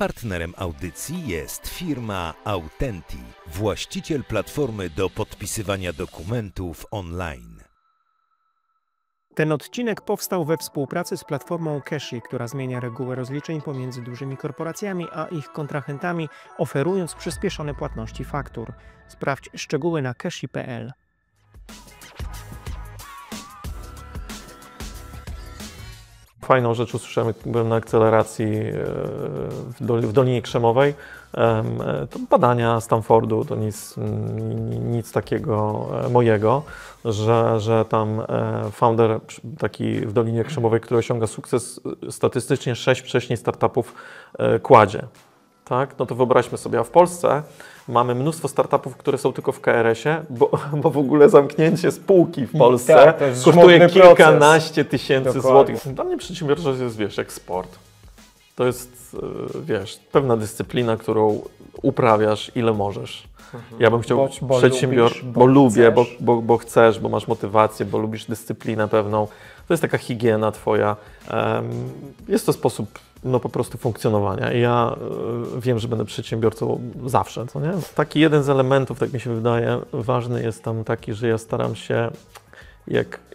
Partnerem audycji jest firma Autenti, właściciel platformy do podpisywania dokumentów online. Ten odcinek powstał we współpracy z platformą Cashy, która zmienia reguły rozliczeń pomiędzy dużymi korporacjami a ich kontrahentami, oferując przyspieszone płatności faktur. Sprawdź szczegóły na cashy.pl. Fajną rzecz usłyszałem, jak byłem na akceleracji w Dolinie Krzemowej. To badania Stanfordu, to nic takiego mojego, że tam founder taki w Dolinie Krzemowej, który osiąga sukces, statystycznie 6 wcześniej startupów kładzie. Tak? No to wyobraźmy sobie, a w Polsce mamy mnóstwo startupów, które są tylko w KRS-ie, bo w ogóle zamknięcie spółki w Polsce kosztuje kilkanaście tysięcy złotych. Dla mnie przedsiębiorczość jest, jak sport. To jest, pewna dyscyplina, którą uprawiasz ile możesz. Ja bym chciał być przedsiębiorcą, bo lubię, bo chcesz, bo masz motywację, bo lubisz dyscyplinę pewną. To jest taka higiena twoja. Jest to sposób po prostu funkcjonowania. I ja wiem, że będę przedsiębiorcą zawsze, co nie? Taki jeden z elementów, tak mi się wydaje, ważny jest tam taki, że ja staram się,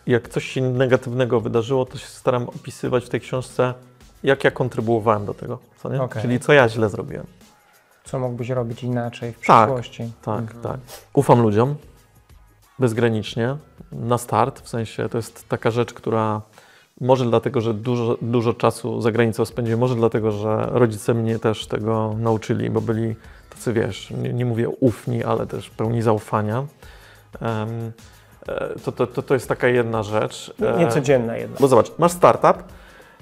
jak coś się negatywnego wydarzyło, to się staram opisywać w tej książce, jak ja kontrybuowałem do tego, co nie? Okay. Czyli co ja źle zrobiłem. Co mógłbyś robić inaczej w przyszłości. Tak. Ufam ludziom bezgranicznie, na start, w sensie to jest taka rzecz, która może dlatego, że dużo czasu za granicą spędziłem, może dlatego, że rodzice mnie też tego nauczyli, bo byli tacy, nie mówię ufni, ale też pełni zaufania. To jest taka jedna rzecz. Niecodzienna jedna. Bo zobacz, masz startup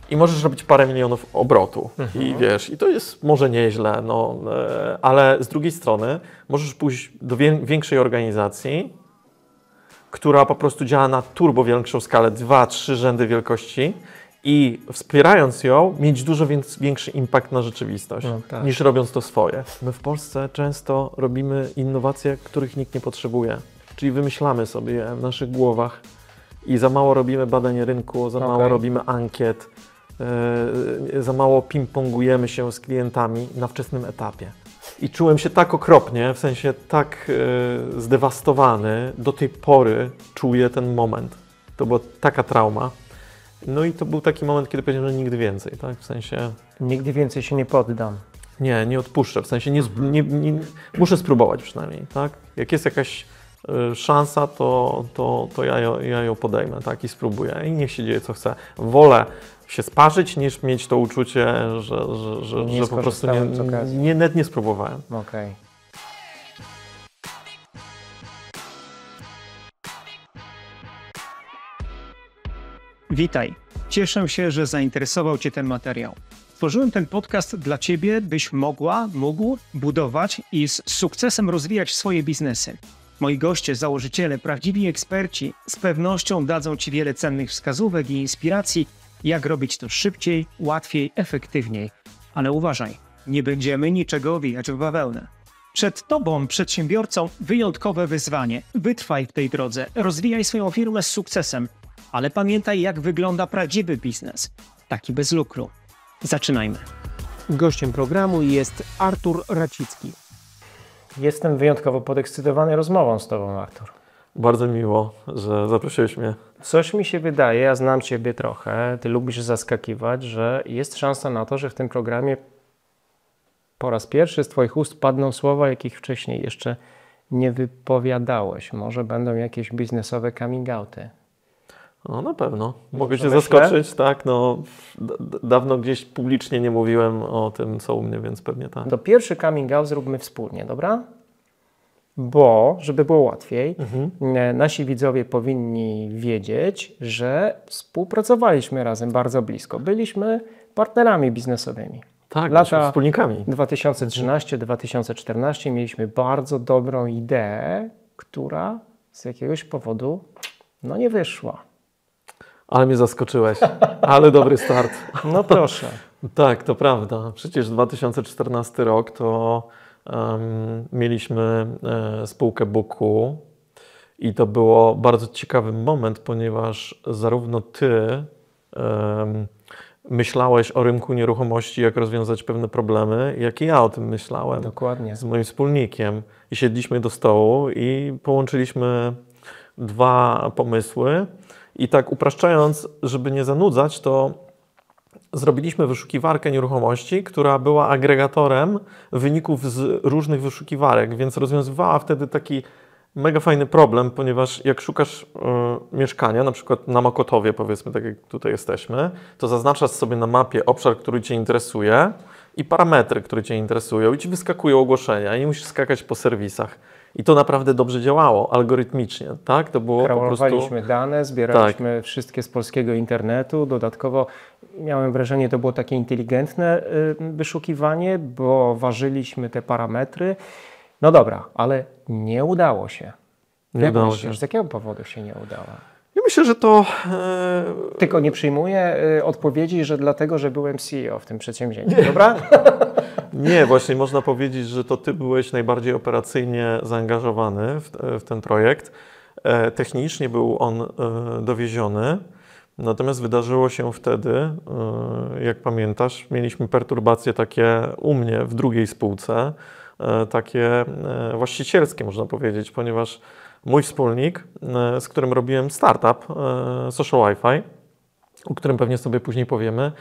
i możesz robić parę milionów obrotu i to jest może nieźle, ale z drugiej strony możesz pójść do większej organizacji, która po prostu działa na turbo większą skalę, 2-3 rzędy wielkości i wspierając ją, mieć dużo większy impact na rzeczywistość, niż robiąc to swoje. My w Polsce często robimy innowacje, których nikt nie potrzebuje. Czyli wymyślamy sobie je w naszych głowach i za mało robimy badań rynku, za mało robimy ankiet, za mało ping-pongujemy się z klientami na wczesnym etapie. I czułem się tak okropnie, w sensie tak zdewastowany, do tej pory czuję ten moment. To była taka trauma. No i to był taki moment, kiedy powiedziałem, że nigdy więcej, tak? W sensie... Nigdy więcej się nie poddam. Nie odpuszczę, w sensie muszę spróbować przynajmniej, tak? Jak jest jakaś szansa, to ja ją podejmę, tak? I spróbuję. I niech się dzieje, co chce. Wolę się sparzyć, niż mieć to uczucie, że po prostu nie spróbowałem. Okay. Witaj. Cieszę się, że zainteresował Cię ten materiał. Stworzyłem ten podcast dla Ciebie, byś mógł budować i z sukcesem rozwijać swoje biznesy. Moi goście, założyciele, prawdziwi eksperci z pewnością dadzą Ci wiele cennych wskazówek i inspiracji, jak robić to szybciej, łatwiej, efektywniej. Ale uważaj, nie będziemy niczego owijać w bawełnę. Przed Tobą, przedsiębiorcą, wyjątkowe wyzwanie. Wytrwaj w tej drodze, rozwijaj swoją firmę z sukcesem, ale pamiętaj, jak wygląda prawdziwy biznes, taki bez lukru. Zaczynajmy. Gościem programu jest Artur Racicki. Jestem wyjątkowo podekscytowany rozmową z Tobą, Artur. Bardzo miło, że zaprosiłeś mnie. Coś mi się wydaje, ja znam Ciebie trochę, Ty lubisz zaskakiwać, że jest szansa na to, że w tym programie po raz pierwszy z Twoich ust padną słowa, jakich wcześniej jeszcze nie wypowiadałeś. Może będą jakieś biznesowe coming outy. No na pewno. Mogę Cię zaskoczyć, tak? Dawno gdzieś publicznie nie mówiłem o tym, co u mnie, więc pewnie tak. To pierwszy coming out zróbmy wspólnie, dobra? Bo, żeby było łatwiej, nasi widzowie powinni wiedzieć, że współpracowaliśmy razem bardzo blisko. Byliśmy partnerami biznesowymi. Tak, lata wspólnikami. 2013-2014 mieliśmy bardzo dobrą ideę, która z jakiegoś powodu nie wyszła. Ale mnie zaskoczyłeś. Ale dobry start. No proszę. Tak, to prawda. Przecież 2014 rok to mieliśmy spółkę Buku i to było bardzo ciekawy moment, ponieważ zarówno Ty myślałeś o rynku nieruchomości, jak rozwiązać pewne problemy, jak i ja o tym myślałem. Dokładnie. Z moim wspólnikiem. I siedliśmy do stołu i połączyliśmy dwa pomysły. I tak upraszczając, żeby nie zanudzać, to zrobiliśmy wyszukiwarkę nieruchomości, która była agregatorem wyników z różnych wyszukiwarek, więc rozwiązywała wtedy taki mega fajny problem, ponieważ jak szukasz mieszkania, na przykład na Mokotowie, powiedzmy, tak jak tutaj jesteśmy, to zaznaczasz sobie na mapie obszar, który Cię interesuje i parametry, które Cię interesują i Ci wyskakują ogłoszenia i nie musisz skakać po serwisach. I to naprawdę dobrze działało, algorytmicznie, tak? To było po prostu... Kreowaliśmy dane, zbieraliśmy wszystkie z polskiego internetu. Dodatkowo miałem wrażenie, to było takie inteligentne wyszukiwanie, bo ważyliśmy te parametry. No dobra, ale nie udało się. Nie udało się. Z jakiego powodu się nie udało? Ja myślę, że to... Tylko nie przyjmuję odpowiedzi, że dlatego, że byłem CEO w tym przedsięwzięciu, dobra? Nie, właśnie można powiedzieć, że to Ty byłeś najbardziej operacyjnie zaangażowany w ten projekt. Technicznie był on dowieziony, natomiast wydarzyło się wtedy, jak pamiętasz, mieliśmy perturbacje takie u mnie w drugiej spółce, takie właścicielskie można powiedzieć, ponieważ mój wspólnik, z którym robiłem startup Social Wi-Fi, o którym pewnie sobie później powiemy,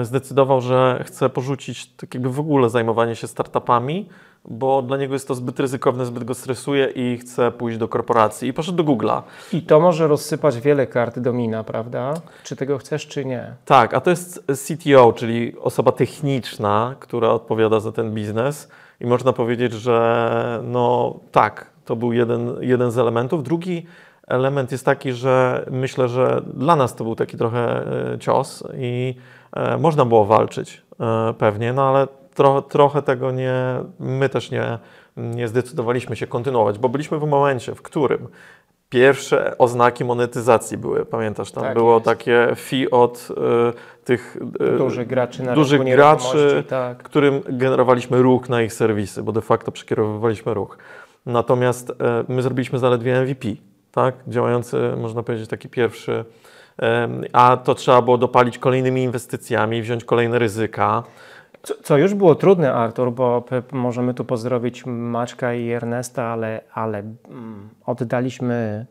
zdecydował, że chce porzucić tak jakby w ogóle zajmowanie się startupami, bo dla niego jest to zbyt ryzykowne, zbyt go stresuje i chce pójść do korporacji i poszedł do Google'a. I to może rozsypać wiele kart domina, prawda? Czy tego chcesz, czy nie? Tak, a to jest CTO, czyli osoba techniczna, która odpowiada za ten biznes i można powiedzieć, że no tak, to był jeden z elementów. Drugi element jest taki, że myślę, że dla nas to był taki trochę cios i można było walczyć pewnie, no ale trochę tego my też nie zdecydowaliśmy się kontynuować, bo byliśmy w momencie, w którym pierwsze oznaki monetyzacji były, pamiętasz, tam tak było jest. takie fee od tych dużych graczy na dużych rynku graczy, tak. którym generowaliśmy ruch na ich serwisy, bo de facto przekierowywaliśmy ruch. Natomiast my zrobiliśmy zaledwie MVP, tak? Działający, można powiedzieć, taki pierwszy, a to trzeba było dopalić kolejnymi inwestycjami, wziąć kolejne ryzyka. Co już było trudne, Artur, bo możemy tu pozdrowić Maćka i Ernesta, ale oddaliśmy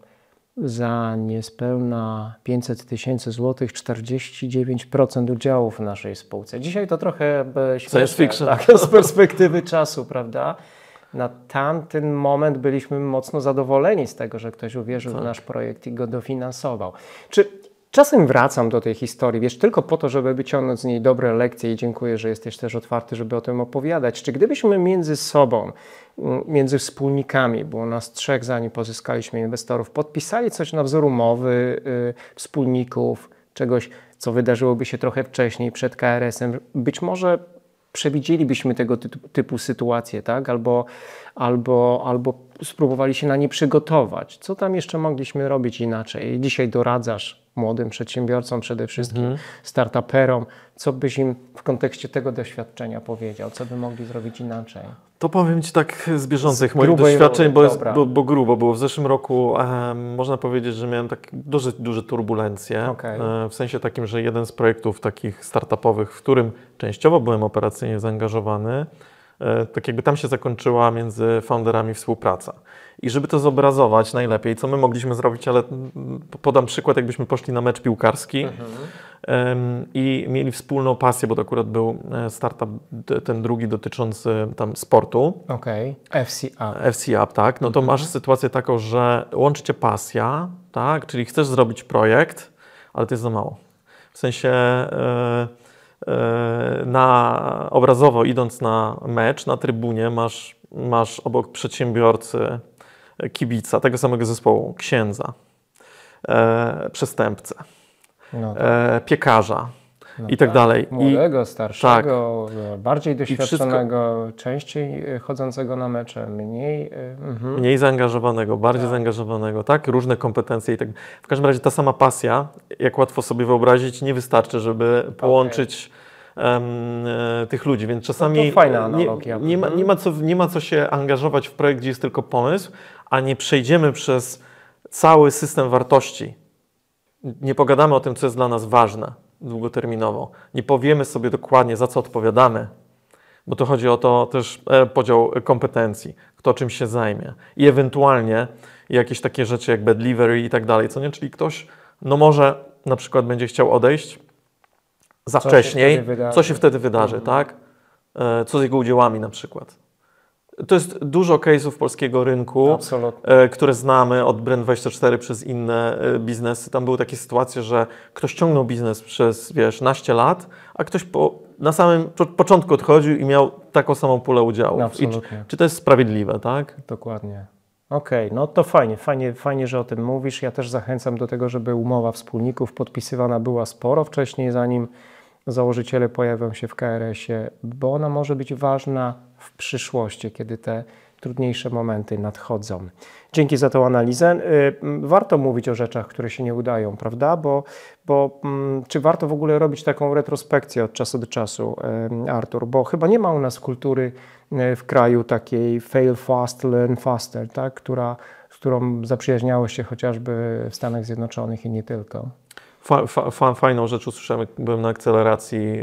za niespełna 500 000 złotych 49% udziałów w naszej spółce. Dzisiaj to trochę Science fiction. Tak, z perspektywy czasu, prawda? Na tamten moment byliśmy mocno zadowoleni z tego, że ktoś uwierzył w nasz projekt i go dofinansował. Czasem wracam do tej historii, wiesz, tylko po to, żeby wyciągnąć z niej dobre lekcje i dziękuję, że jesteś też otwarty, żeby o tym opowiadać. Czy gdybyśmy między sobą, między wspólnikami, było nas 3, zanim pozyskaliśmy inwestorów, podpisali coś na wzór umowy wspólników, czegoś, co wydarzyłoby się trochę wcześniej, przed KRS-em, być może przewidzielibyśmy tego typu sytuacje, tak? Albo spróbowali się na nie przygotować. Co tam jeszcze mogliśmy robić inaczej? Dzisiaj doradzasz młodym przedsiębiorcom, przede wszystkim startuperom. Co byś im w kontekście tego doświadczenia powiedział? Co by mogli zrobić inaczej? To powiem Ci tak z bieżących moich doświadczeń, bo grubo było. W zeszłym roku można powiedzieć, że miałem tak duże turbulencje. Okay. W sensie takim, że jeden z projektów takich startupowych, w którym częściowo byłem operacyjnie zaangażowany, tak jakby tam się zakończyła między founderami współpraca. I żeby to zobrazować najlepiej, co my mogliśmy zrobić, ale podam przykład, jakbyśmy poszli na mecz piłkarski i mieli wspólną pasję, bo to akurat był startup, ten drugi dotyczący tam sportu. Okej, FC Up. FC Up, tak. No to masz sytuację taką, że łączy Cię pasja, tak, czyli chcesz zrobić projekt, ale to jest za mało. W sensie obrazowo idąc na mecz, na trybunie masz obok przedsiębiorcy, kibica tego samego zespołu, księdza, przestępcę, piekarza i tak dalej. Młodego, starszego, bardziej doświadczonego, częściej chodzącego na mecze, mniej zaangażowanego, bardziej zaangażowanego, tak? Różne kompetencje i tak. W każdym razie ta sama pasja, jak łatwo sobie wyobrazić, nie wystarczy, żeby połączyć tych ludzi, więc czasami to fajna analogia. Nie ma co się angażować w projekt, gdzie jest tylko pomysł, a nie przejdziemy przez cały system wartości. Nie pogadamy o tym, co jest dla nas ważne. długoterminowo, nie powiemy sobie dokładnie, za co odpowiadamy, bo to chodzi o to też podział kompetencji, kto czym się zajmie i ewentualnie jakieś takie rzeczy jak bad delivery i tak dalej, co nie? Czyli ktoś, no może na przykład będzie chciał odejść za wcześniej, co się wtedy wydarzy, tak? Co z jego udziałami na przykład. To jest dużo case'ów polskiego rynku, które znamy od Brand24 przez inne biznesy. Tam były takie sytuacje, że ktoś ciągnął biznes przez, naście lat, a ktoś na samym początku odchodził i miał taką samą pulę udziałów. Czy to jest sprawiedliwe, tak? Dokładnie. Okej, no to fajnie, że o tym mówisz. Ja też zachęcam do tego, żeby umowa wspólników podpisywana była sporo wcześniej, zanim założyciele pojawią się w KRS-ie, bo ona może być ważna w przyszłości, kiedy te trudniejsze momenty nadchodzą. Dzięki za tą analizę. Warto mówić o rzeczach, które się nie udają, prawda? Bo czy warto w ogóle robić taką retrospekcję od czasu do czasu, Artur? Bo chyba nie ma u nas kultury w kraju takiej fail fast, learn faster, tak? Z którą zaprzyjaźniało się chociażby w Stanach Zjednoczonych i nie tylko. Fajną rzecz usłyszałem, jak byłem na akceleracji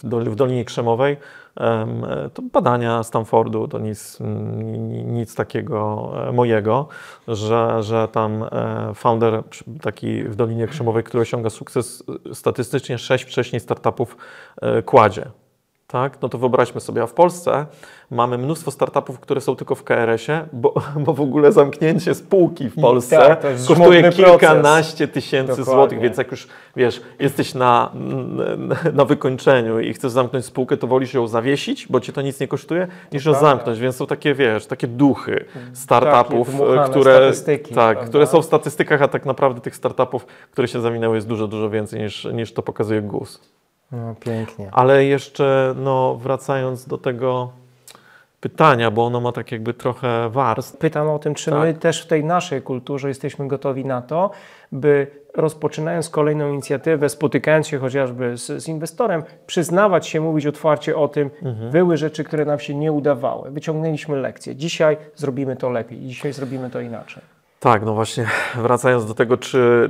w Dolinie Krzemowej. To badania Stanfordu, to nic takiego mojego, że tam founder taki w Dolinie Krzemowej, który osiąga sukces, statystycznie 6 wcześniej startupów kładzie. Tak? No to wyobraźmy sobie, a w Polsce mamy mnóstwo startupów, które są tylko w KRS-ie, bo w ogóle zamknięcie spółki w Polsce kosztuje kilkanaście tysięcy złotych, więc jak już jesteś na wykończeniu i chcesz zamknąć spółkę, to wolisz ją zawiesić, bo cię to nic nie kosztuje, niż ją zamknąć, więc są takie, takie duchy startupów, które są w statystykach, a tak naprawdę tych startupów, które się zawinęły, jest dużo więcej niż to pokazuje GUS. No, pięknie. Ale jeszcze wracając do tego pytania, bo ono ma tak jakby trochę warstw. Pytam o tym, czy my też w tej naszej kulturze jesteśmy gotowi na to, by rozpoczynając kolejną inicjatywę, spotykając się chociażby z inwestorem, przyznawać się, mówić otwarcie o tym, były rzeczy, które nam się nie udawały, wyciągnęliśmy lekcje, dzisiaj zrobimy to lepiej, dzisiaj zrobimy to inaczej. Tak, no właśnie wracając do tego,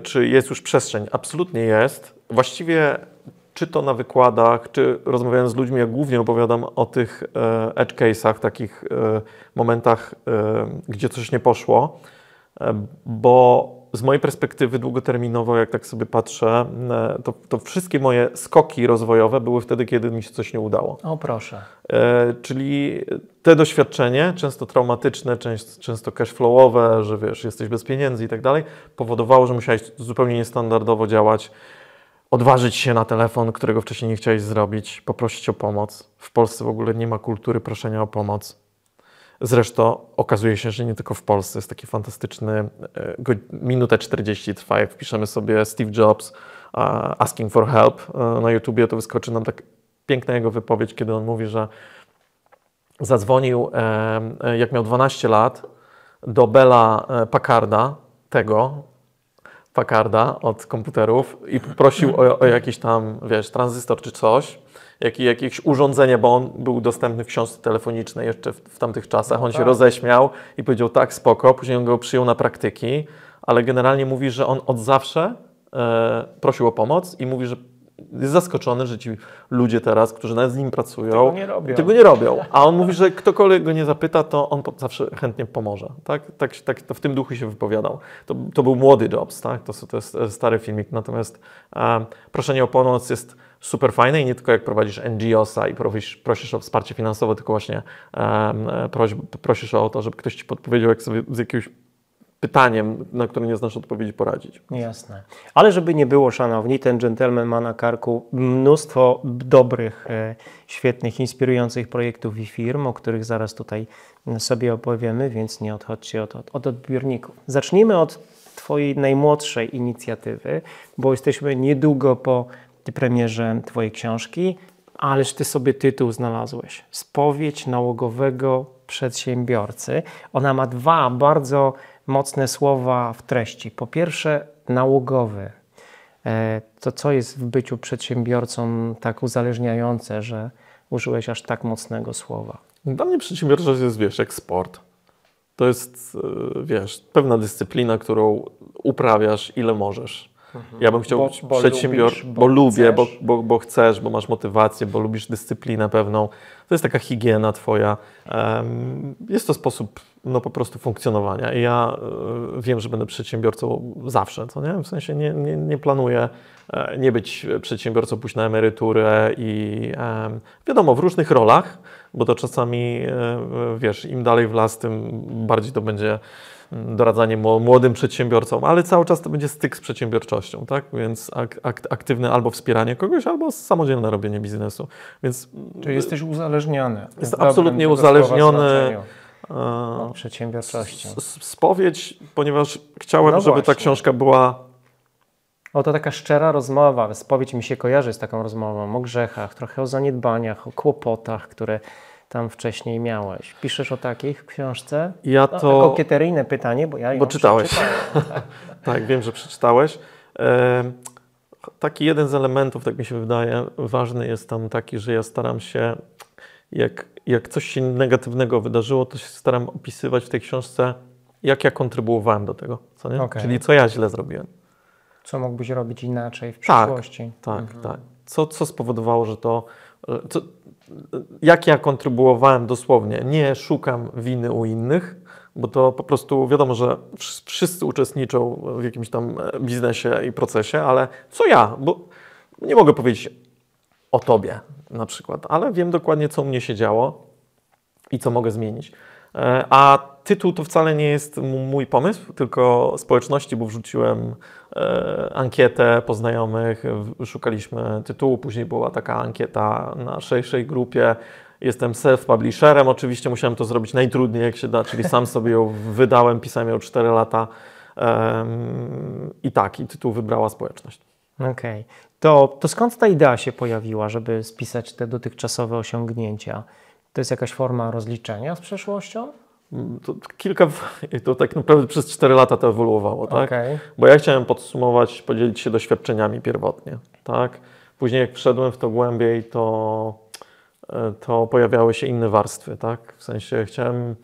czy jest już przestrzeń, absolutnie jest. Właściwie czy to na wykładach, czy rozmawiając z ludźmi, ja głównie opowiadam o tych edge case'ach, takich momentach, gdzie coś nie poszło, bo z mojej perspektywy długoterminowo, jak tak sobie patrzę, to wszystkie moje skoki rozwojowe były wtedy, kiedy mi się coś nie udało. O proszę. Czyli te doświadczenie, często traumatyczne, często cashflowowe, że jesteś bez pieniędzy i tak dalej, powodowało, że musiałeś zupełnie niestandardowo działać, odważyć się na telefon, którego wcześniej nie chciałeś zrobić, poprosić o pomoc. W Polsce w ogóle nie ma kultury proszenia o pomoc. Zresztą okazuje się, że nie tylko w Polsce. Jest taki fantastyczny, minutę 40 trwa, jak wpiszemy sobie Steve Jobs asking for help na YouTubie, to wyskoczy nam tak piękna jego wypowiedź, kiedy on mówi, że zadzwonił, jak miał 12 lat, do Bella Packarda od komputerów i prosił o jakiś tam, tranzystor czy coś, jakieś urządzenie, bo on był dostępny w książce telefonicznej jeszcze w tamtych czasach. On się roześmiał i powiedział tak, spoko, później on go przyjął na praktyki, ale generalnie mówi, że on od zawsze prosił o pomoc i mówi, że jest zaskoczony, że ci ludzie teraz, którzy nawet z nim pracują, tego nie robią. A on mówi, że ktokolwiek go nie zapyta, to on zawsze chętnie pomoże. Tak, to w tym duchu się wypowiadał. To był młody Jobs, tak? To jest stary filmik. Natomiast proszenie o pomoc jest super fajne i nie tylko jak prowadzisz NGO-sa i prosisz o wsparcie finansowe, tylko właśnie prosisz o to, żeby ktoś ci podpowiedział, jak sobie z jakiegoś pytaniem, na które nie znasz odpowiedzi, poradzić. Jasne. Ale żeby nie było, szanowni, ten dżentelmen ma na karku mnóstwo dobrych, świetnych, inspirujących projektów i firm, o których zaraz tutaj sobie opowiemy, więc nie odchodźcie od odbiorników. Zacznijmy od Twojej najmłodszej inicjatywy, bo jesteśmy niedługo po premierze Twojej książki, ależ Ty sobie tytuł znalazłeś. Spowiedź nałogowego przedsiębiorcy. Ona ma dwa bardzo mocne słowa w treści. Po pierwsze, nałogowy. To co jest w byciu przedsiębiorcą tak uzależniające, że użyłeś aż tak mocnego słowa? Dla mnie przedsiębiorczość jest, jak sport. To jest, pewna dyscyplina, którą uprawiasz ile możesz. Ja bym chciał być przedsiębiorcą, bo lubię, bo chcesz, bo masz motywację, bo lubisz dyscyplinę pewną. To jest taka higiena twoja. Jest to sposób po prostu funkcjonowania. I ja wiem, że będę przedsiębiorcą zawsze, co nie? W sensie nie planuję nie być przedsiębiorcą, pójść na emeryturę i wiadomo, w różnych rolach, bo to czasami, wiesz, im dalej w las, tym bardziej to będzie doradzanie młodym przedsiębiorcom, ale cały czas to będzie styk z przedsiębiorczością, tak? Więc aktywne albo wspieranie kogoś, albo samodzielne robienie biznesu. Więc czyli jesteś uzależniony. Jest absolutnie uzależniony od przedsiębiorczości. Spowiedź, ponieważ chciałem, żeby ta książka była... To taka szczera rozmowa. Spowiedź mi się kojarzy z taką rozmową o grzechach, trochę o zaniedbaniach, o kłopotach, które tam wcześniej miałeś. Piszesz o takich w książce? Ja to... kokieteryjne pytanie, bo ja ją czytałeś. przeczytałem. Tak, wiem, że przeczytałeś. Taki jeden z elementów, tak mi się wydaje, ważny jest tam taki, że ja staram się, jak coś się negatywnego wydarzyło, to się staram opisywać w tej książce, jak ja kontrybuowałem do tego, co nie? Okay. Czyli co ja źle zrobiłem. Co mógłbyś robić inaczej w przyszłości. Tak. Co spowodowało, że to... Jak ja kontrybuowałem dosłownie, nie szukam winy u innych, bo to po prostu wiadomo, że wszyscy uczestniczą w jakimś tam biznesie i procesie, ale co ja? Bo nie mogę powiedzieć o tobie na przykład, ale wiem dokładnie, co u mnie się działo i co mogę zmienić. A tytuł to wcale nie jest mój pomysł, tylko społeczności, bo wrzuciłem ankietę po znajomych, szukaliśmy tytułu, później była taka ankieta na szerszej grupie. Jestem self-publisherem, oczywiście musiałem to zrobić najtrudniej jak się da, czyli sam sobie ją wydałem, pisałem ją 4 lata i tytuł wybrała społeczność. Okej. To skąd ta idea się pojawiła, żeby spisać te dotychczasowe osiągnięcia? To jest jakaś forma rozliczenia z przeszłością? To tak naprawdę przez 4 lata to ewoluowało, tak? Okay. Bo ja chciałem podsumować, podzielić się doświadczeniami pierwotnie, tak? Później jak wszedłem w to głębiej, to pojawiały się inne warstwy, tak? W sensie chciałem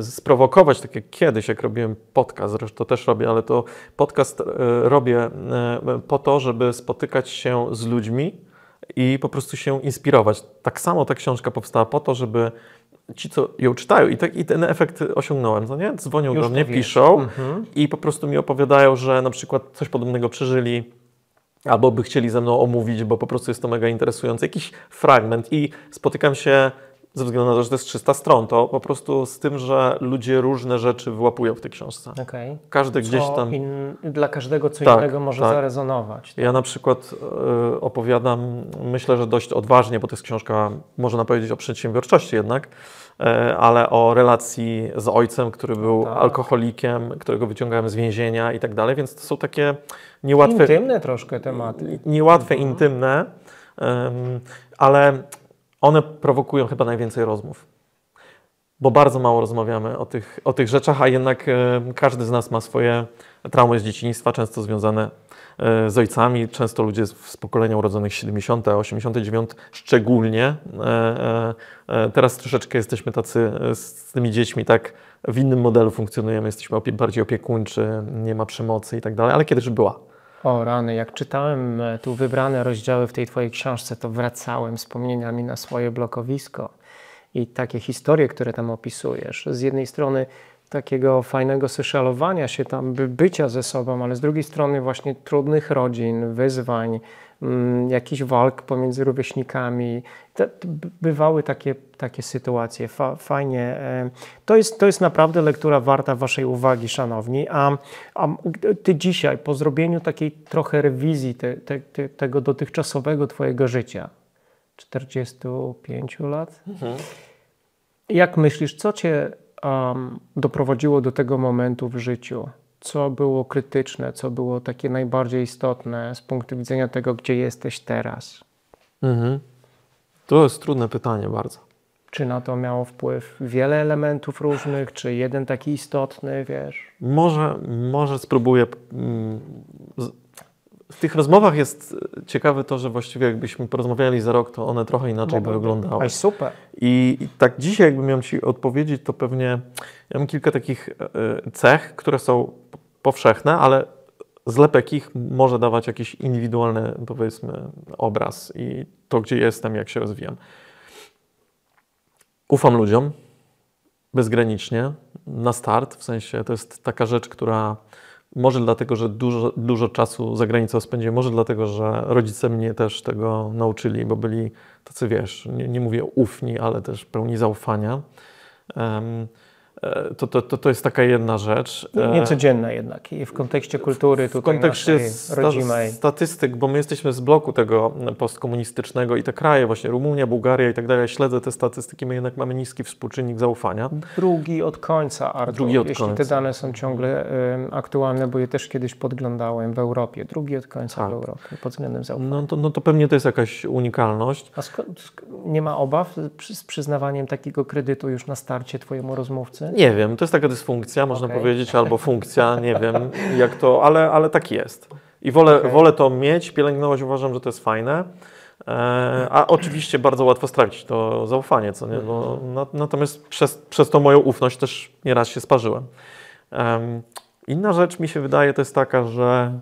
sprowokować, tak jak kiedyś, jak robiłem podcast, zresztą to też robię, ale to podcast robię po to, żeby spotykać się z ludźmi i po prostu się inspirować. Tak samo ta książka powstała po to, żeby ci, co ją czytają, i ten efekt osiągnąłem, no nie? Dzwonią do mnie, piszą i po prostu mi opowiadają, że na przykład coś podobnego przeżyli, albo by chcieli ze mną omówić, bo po prostu jest to mega interesujące. Jakiś fragment i spotykam się, ze względu na to, że to jest 300 stron, to po prostu z tym, że ludzie różne rzeczy wyłapują w tej książce. Okay. Każdy gdzieś tam... Dla każdego co innego może zarezonować. Tak? Ja na przykład opowiadam, myślę, że dość odważnie, bo to jest książka, można powiedzieć, o przedsiębiorczości jednak, ale o relacji z ojcem, który był alkoholikiem, którego wyciągałem z więzienia i tak dalej, więc to są takie niełatwe... Intymne troszkę tematy. Niełatwe, intymne, ale one prowokują chyba najwięcej rozmów. Bo bardzo mało rozmawiamy o tych rzeczach, a jednak każdy z nas ma swoje traumy z dzieciństwa, często związane z ojcami. Często ludzie z pokolenia urodzonych 70., 89 szczególnie. Teraz troszeczkę jesteśmy tacy z tymi dziećmi, tak w innym modelu funkcjonujemy, jesteśmy bardziej opiekuńczy, nie ma przemocy i tak dalej, ale kiedyś była. O rany, jak czytałem tu wybrane rozdziały w tej twojej książce, to wracałem wspomnieniami na swoje blokowisko i takie historie, które tam opisujesz. Z jednej strony takiego fajnego socialowania się tam, bycia ze sobą, ale z drugiej strony właśnie trudnych rodzin, wyzwań, jakichś walk pomiędzy rówieśnikami. Bywały takie sytuacje. Fajnie. To jest naprawdę lektura warta waszej uwagi, szanowni. A ty dzisiaj, po zrobieniu takiej trochę rewizji tego dotychczasowego twojego życia, 45 lat, jak myślisz, co cię doprowadziło do tego momentu w życiu? Co było krytyczne, co było takie najbardziej istotne z punktu widzenia tego, gdzie jesteś teraz? To jest trudne pytanie bardzo. Czy na to miało wpływ wiele elementów różnych, czy jeden taki istotny, wiesz? Może spróbuję. W tych rozmowach jest ciekawe to, że właściwie jakbyśmy porozmawiali za rok, to one trochę inaczej by wyglądały. Super. I tak dzisiaj, jakbym miał ci odpowiedzieć, to pewnie ja mam kilka takich cech, które są powszechne, ale zlepek ich może dawać jakiś indywidualny, powiedzmy, obraz i to, gdzie jestem, jak się rozwijam. Ufam ludziom bezgranicznie, na start, w sensie to jest taka rzecz, która może dlatego, że dużo czasu za granicą spędziłem, może dlatego, że rodzice mnie też tego nauczyli, bo byli tacy, wiesz, nie mówię ufni, ale też pełni zaufania. To jest taka jedna rzecz. Niecodzienna jednak i w kontekście kultury tutaj w kontekście rodzimej. statystyk, bo my jesteśmy z bloku tego postkomunistycznego i te kraje, właśnie Rumunia, Bułgaria i tak dalej, śledzę te statystyki, my jednak mamy niski współczynnik zaufania. Drugi od końca, Artur, jeśli te dane są ciągle aktualne, bo je też kiedyś podglądałem w Europie. Drugi od końca w Europie pod względem zaufania. No to pewnie to jest jakaś unikalność. A nie ma obaw z przyznawaniem takiego kredytu już na starcie twojemu rozmówcy? Nie wiem, to jest taka dysfunkcja, można powiedzieć, albo funkcja, nie wiem jak to, ale tak jest. I wolę to mieć, pielęgnować, uważam, że to jest fajne. A oczywiście bardzo łatwo stracić to zaufanie, co nie? Bo natomiast przez tą moją ufność też nieraz się sparzyłem. Inna rzecz mi się wydaje to jest taka, że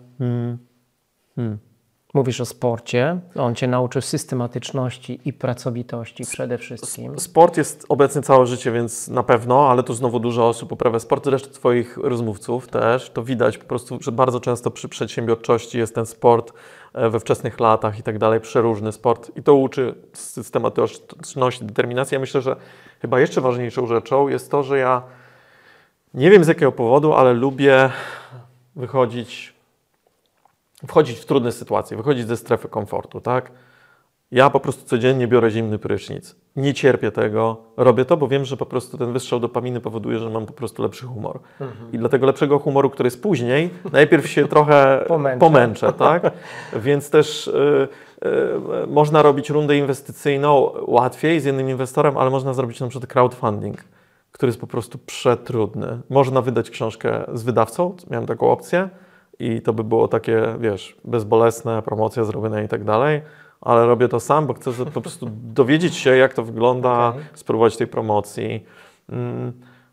Mówisz o sporcie, on cię nauczył systematyczności i pracowitości przede wszystkim. Sport jest obecny całe życie, więc na pewno, ale tu znowu dużo osób uprawia sport, zresztą twoich rozmówców też, to widać po prostu, że bardzo często przy przedsiębiorczości jest ten sport we wczesnych latach i tak dalej, przeróżny sport i to uczy systematyczności, determinacji. Ja myślę, że chyba jeszcze ważniejszą rzeczą jest to, że ja nie wiem z jakiego powodu, ale lubię wchodzić w trudne sytuacje, wychodzić ze strefy komfortu, tak? Ja po prostu codziennie biorę zimny prysznic. Nie cierpię tego, robię to, bo wiem, że po prostu ten wystrzał dopaminy powoduje, że mam po prostu lepszy humor. I dla tego lepszego humoru, który jest później, najpierw się trochę pomęczę, tak? Więc też można robić rundę inwestycyjną łatwiej z jednym inwestorem, ale można zrobić na przykład crowdfunding, który jest po prostu przetrudny. Można wydać książkę z wydawcą, miałem taką opcję, i to by było takie, wiesz, bezbolesne, promocja zrobiona i tak dalej, ale robię to sam, bo chcę po prostu dowiedzieć się, jak to wygląda, spróbować tej promocji.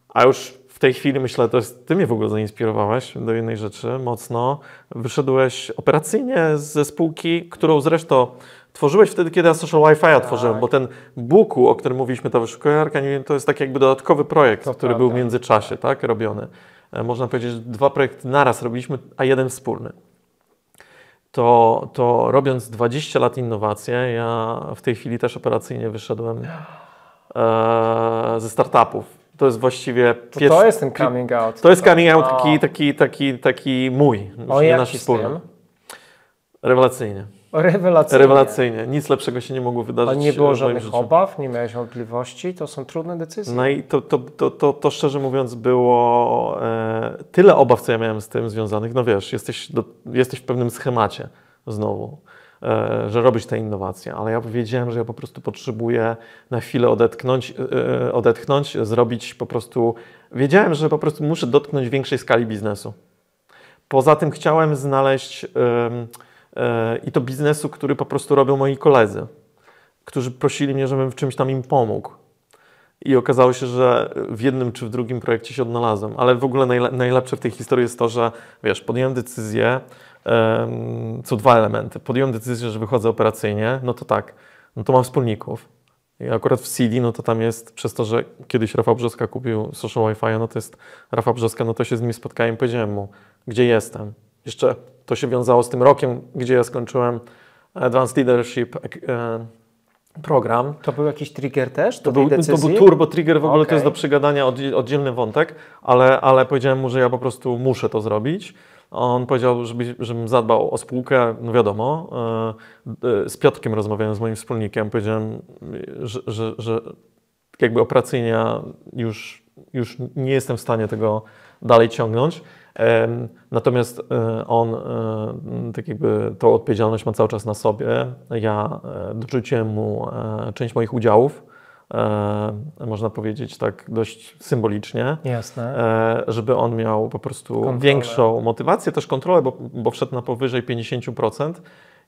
A już w tej chwili myślę, ty mnie w ogóle zainspirowałeś do jednej rzeczy mocno. Wyszedłeś operacyjnie ze spółki, którą zresztą tworzyłeś wtedy, kiedy ja Social Wi-Fi'a tworzyłem, bo ten Buku, o którym mówiliśmy, ta wyszukiwarka, to jest taki jakby dodatkowy projekt, który był w międzyczasie, tak, robiony. Można powiedzieć, że 2 projekty naraz robiliśmy, a jeden wspólny. To robiąc 20 lat innowacje, ja w tej chwili też operacyjnie wyszedłem ze startupów. To jest właściwie to jest ten coming out. To jest coming out taki mój, nie nasz wspólny. Rewelacyjnie. Rewelacyjnie. Nic lepszego się nie mogło wydarzyć. Ale nie było żadnych obaw, nie miałeś wątpliwości, to są trudne decyzje. No i to szczerze mówiąc było tyle obaw, co ja miałem z tym związanych. No wiesz, jesteś w pewnym schemacie znowu, że robisz te innowacje, ale ja wiedziałem, że ja po prostu potrzebuję na chwilę odetchnąć, zrobić po prostu... Wiedziałem, że po prostu muszę dotknąć większej skali biznesu. Poza tym chciałem znaleźć... I to biznesu, który po prostu robią moi koledzy, którzy prosili mnie, żebym w czymś tam im pomógł. I okazało się, że w jednym czy w drugim projekcie się odnalazłem. Ale w ogóle najlepsze w tej historii jest to, że wiesz, podjąłem decyzję, są 2 elementy. Podjąłem decyzję, że wychodzę operacyjnie, no to tak, no to mam wspólników. I akurat w CD, no to tam jest, przez to, że kiedyś Rafał Brzoska kupił Social Wi-Fi, no to jest Rafał Brzoska, no to się z nim spotkałem i powiedziałem mu, gdzie jestem. Jeszcze to się wiązało z tym rokiem, gdzie ja skończyłem Advanced Leadership program. To był jakiś trigger też? To był turbo trigger, w ogóle to jest do przegadania oddzielny wątek, ale powiedziałem mu, że ja po prostu muszę to zrobić. On powiedział, żebym zadbał o spółkę, no wiadomo, z Piotrkiem rozmawiałem, z moim wspólnikiem, powiedziałem, że jakby operacyjnie już nie jestem w stanie tego dalej ciągnąć. Natomiast on tak jakby tą odpowiedzialność ma cały czas na sobie. Ja dorzuciłem mu część moich udziałów, można powiedzieć tak dość symbolicznie. Jasne. Żeby on miał po prostu większą motywację, też kontrolę, bo wszedł na powyżej 50%.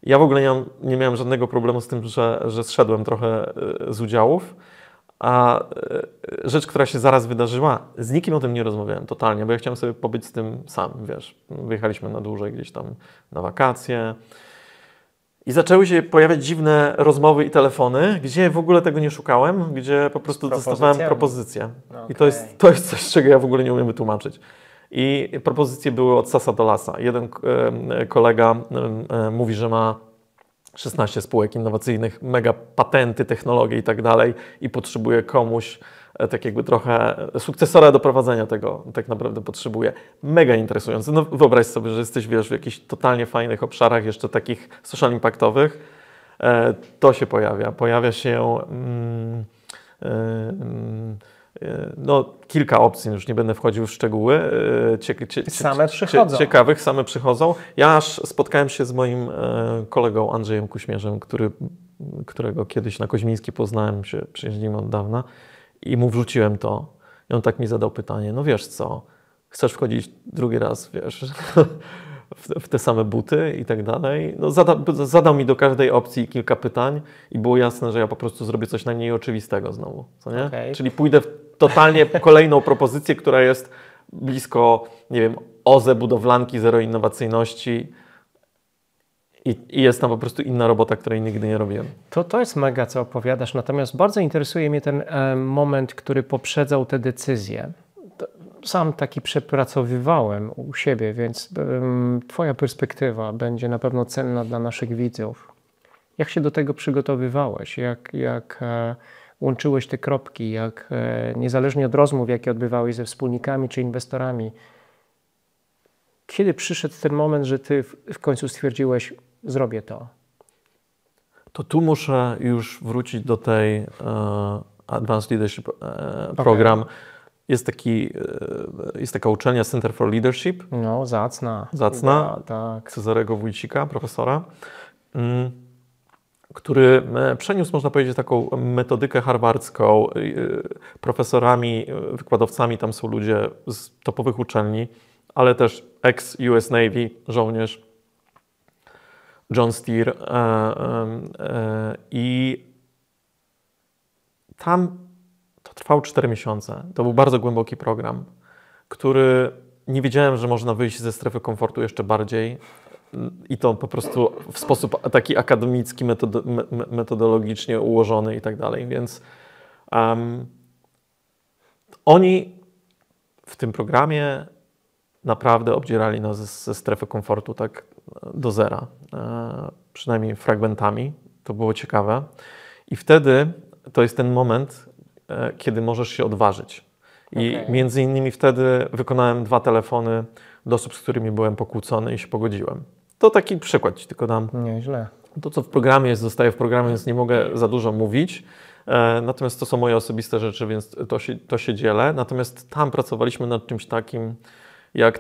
Ja w ogóle nie miałem żadnego problemu z tym, że zszedłem trochę z udziałów, A rzecz, która się zaraz wydarzyła, z nikim o tym nie rozmawiałem totalnie, bo ja chciałem sobie pobyć z tym sam, wiesz. Wyjechaliśmy na dłużej gdzieś tam na wakacje i zaczęły się pojawiać dziwne rozmowy i telefony, gdzie w ogóle tego nie szukałem, gdzie po prostu dostawałem propozycje. Okay. I to jest coś, czego ja w ogóle nie umiem wytłumaczyć. I propozycje były od sasa do lasa. Jeden kolega mówi, że ma 16 spółek innowacyjnych, mega patenty, technologie i tak dalej i potrzebuje komuś tak jakby trochę sukcesora do prowadzenia tego, tak naprawdę potrzebuje. Mega interesujące. No wyobraź sobie, że jesteś, wiesz, w jakichś totalnie fajnych obszarach, jeszcze takich social impactowych. To się pojawia. Pojawia się no, kilka opcji, już nie będę wchodził w szczegóły. Same przychodzą. Ciekawych, same przychodzą. Ja aż spotkałem się z moim kolegą Andrzejem Kuśmierzem, którego kiedyś na Koźmińskiej poznałem, się przyjaźnimy od dawna i mu wrzuciłem to. I on tak mi zadał pytanie, no wiesz co, chcesz wchodzić drugi raz, wiesz, w te same buty i tak dalej. No, zadał mi do każdej opcji kilka pytań i było jasne, że ja po prostu zrobię coś najmniej oczywistego znowu, co nie? Okay. Czyli pójdę w totalnie kolejną propozycję, która jest blisko, nie wiem, OZE, budowlanki, zero innowacyjności i jest tam po prostu inna robota, której nigdy nie robiłem. To jest mega, co opowiadasz, natomiast bardzo interesuje mnie ten moment, który poprzedzał te decyzje. Sam taki przepracowywałem u siebie, więc Twoja perspektywa będzie na pewno cenna dla naszych widzów. Jak się do tego przygotowywałeś? Jak łączyłeś te kropki? Jak niezależnie od rozmów, jakie odbywałeś ze wspólnikami czy inwestorami, kiedy przyszedł ten moment, że Ty w końcu stwierdziłeś, zrobię to? To tu muszę już wrócić do tej Advanced Leadership Program. Jest taka uczelnia Center for Leadership. No, zacna. Ja, tak. Cezarego Wójcika, profesora, który przeniósł, można powiedzieć, taką metodykę harvardzką. Profesorami, wykładowcami tam są ludzie z topowych uczelni, ale też ex-US Navy, żołnierz John Steer. I tam to trwało 4 miesiące. To był bardzo głęboki program, który nie wiedziałem, że można wyjść ze strefy komfortu jeszcze bardziej i to po prostu w sposób taki akademicki, metodologicznie ułożony i tak dalej. Więc oni w tym programie naprawdę obdzierali nas ze strefy komfortu tak do zera, przynajmniej fragmentami. To było ciekawe. I wtedy to jest ten moment, kiedy możesz się odważyć. I między innymi wtedy wykonałem 2 telefony do osób, z którymi byłem pokłócony i się pogodziłem. To taki przykład Ci tylko dam. Nieźle. To, co w programie jest, zostaje w programie, więc nie mogę za dużo mówić. Natomiast to są moje osobiste rzeczy, więc to się dzielę. Natomiast tam pracowaliśmy nad czymś takim, jak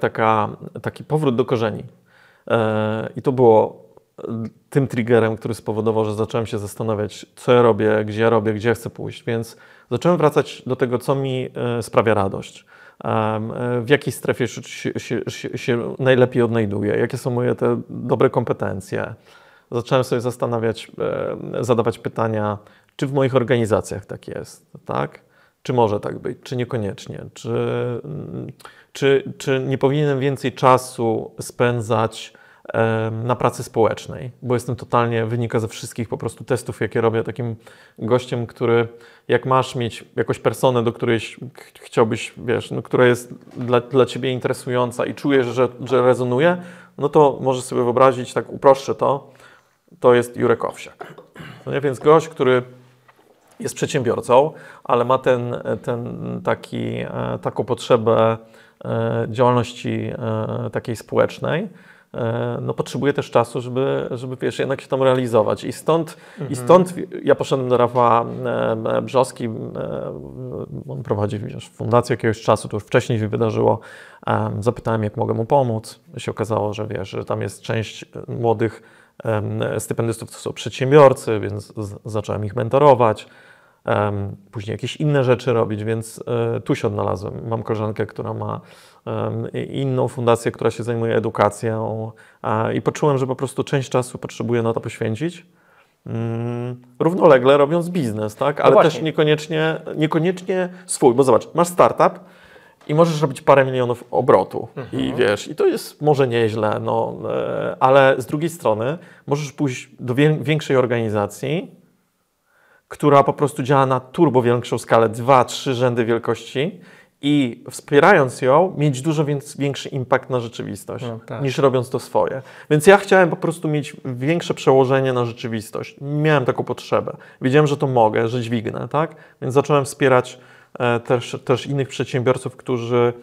taki powrót do korzeni. I to było tym triggerem, który spowodował, że zacząłem się zastanawiać, co ja robię, gdzie chcę pójść. Więc zacząłem wracać do tego, co mi sprawia radość. W jakiej strefie się najlepiej odnajduję, jakie są moje te dobre kompetencje. Zacząłem sobie zadawać pytania, czy w moich organizacjach tak jest, tak? Czy może tak być, czy niekoniecznie, czy nie powinienem więcej czasu spędzać na pracy społecznej, bo jestem totalnie, wynika ze wszystkich po prostu testów, jakie robię, takim gościem, który jak masz mieć jakąś personę, do której chciałbyś, wiesz, no, która jest dla Ciebie interesująca i czujesz, że rezonuje, no to możesz sobie wyobrazić, tak uproszczę to jest Jurek Owsiak. No nie? Więc gość, który jest przedsiębiorcą, ale ma taką potrzebę działalności takiej społecznej, no potrzebuje też czasu, żeby wiesz, jednak się tam realizować. I stąd ja poszedłem do Rafała Brzoski, on prowadzi, wiesz, fundację jakiegoś czasu, to już wcześniej się wydarzyło. Zapytałem, jak mogę mu pomóc. Się okazało, że wiesz, że tam jest część młodych stypendystów, to są przedsiębiorcy, więc zacząłem ich mentorować. Później jakieś inne rzeczy robić, więc tu się odnalazłem. Mam koleżankę, która ma inną fundację, która się zajmuje edukacją i poczułem, że po prostu część czasu potrzebuję na to poświęcić równolegle robiąc biznes, tak? Ale też niekoniecznie swój, bo zobacz, masz startup i możesz robić parę milionów obrotu i wiesz, i to jest może nieźle, no, ale z drugiej strony możesz pójść do większej organizacji, która po prostu działa na turbo większą skalę, 2-3 rzędy wielkości i wspierając ją, mieć dużo większy impact na rzeczywistość, niż robiąc to swoje. Więc ja chciałem po prostu mieć większe przełożenie na rzeczywistość. Miałem taką potrzebę. Wiedziałem, że to mogę, że dźwignę, tak? Więc zacząłem wspierać też innych przedsiębiorców, którzy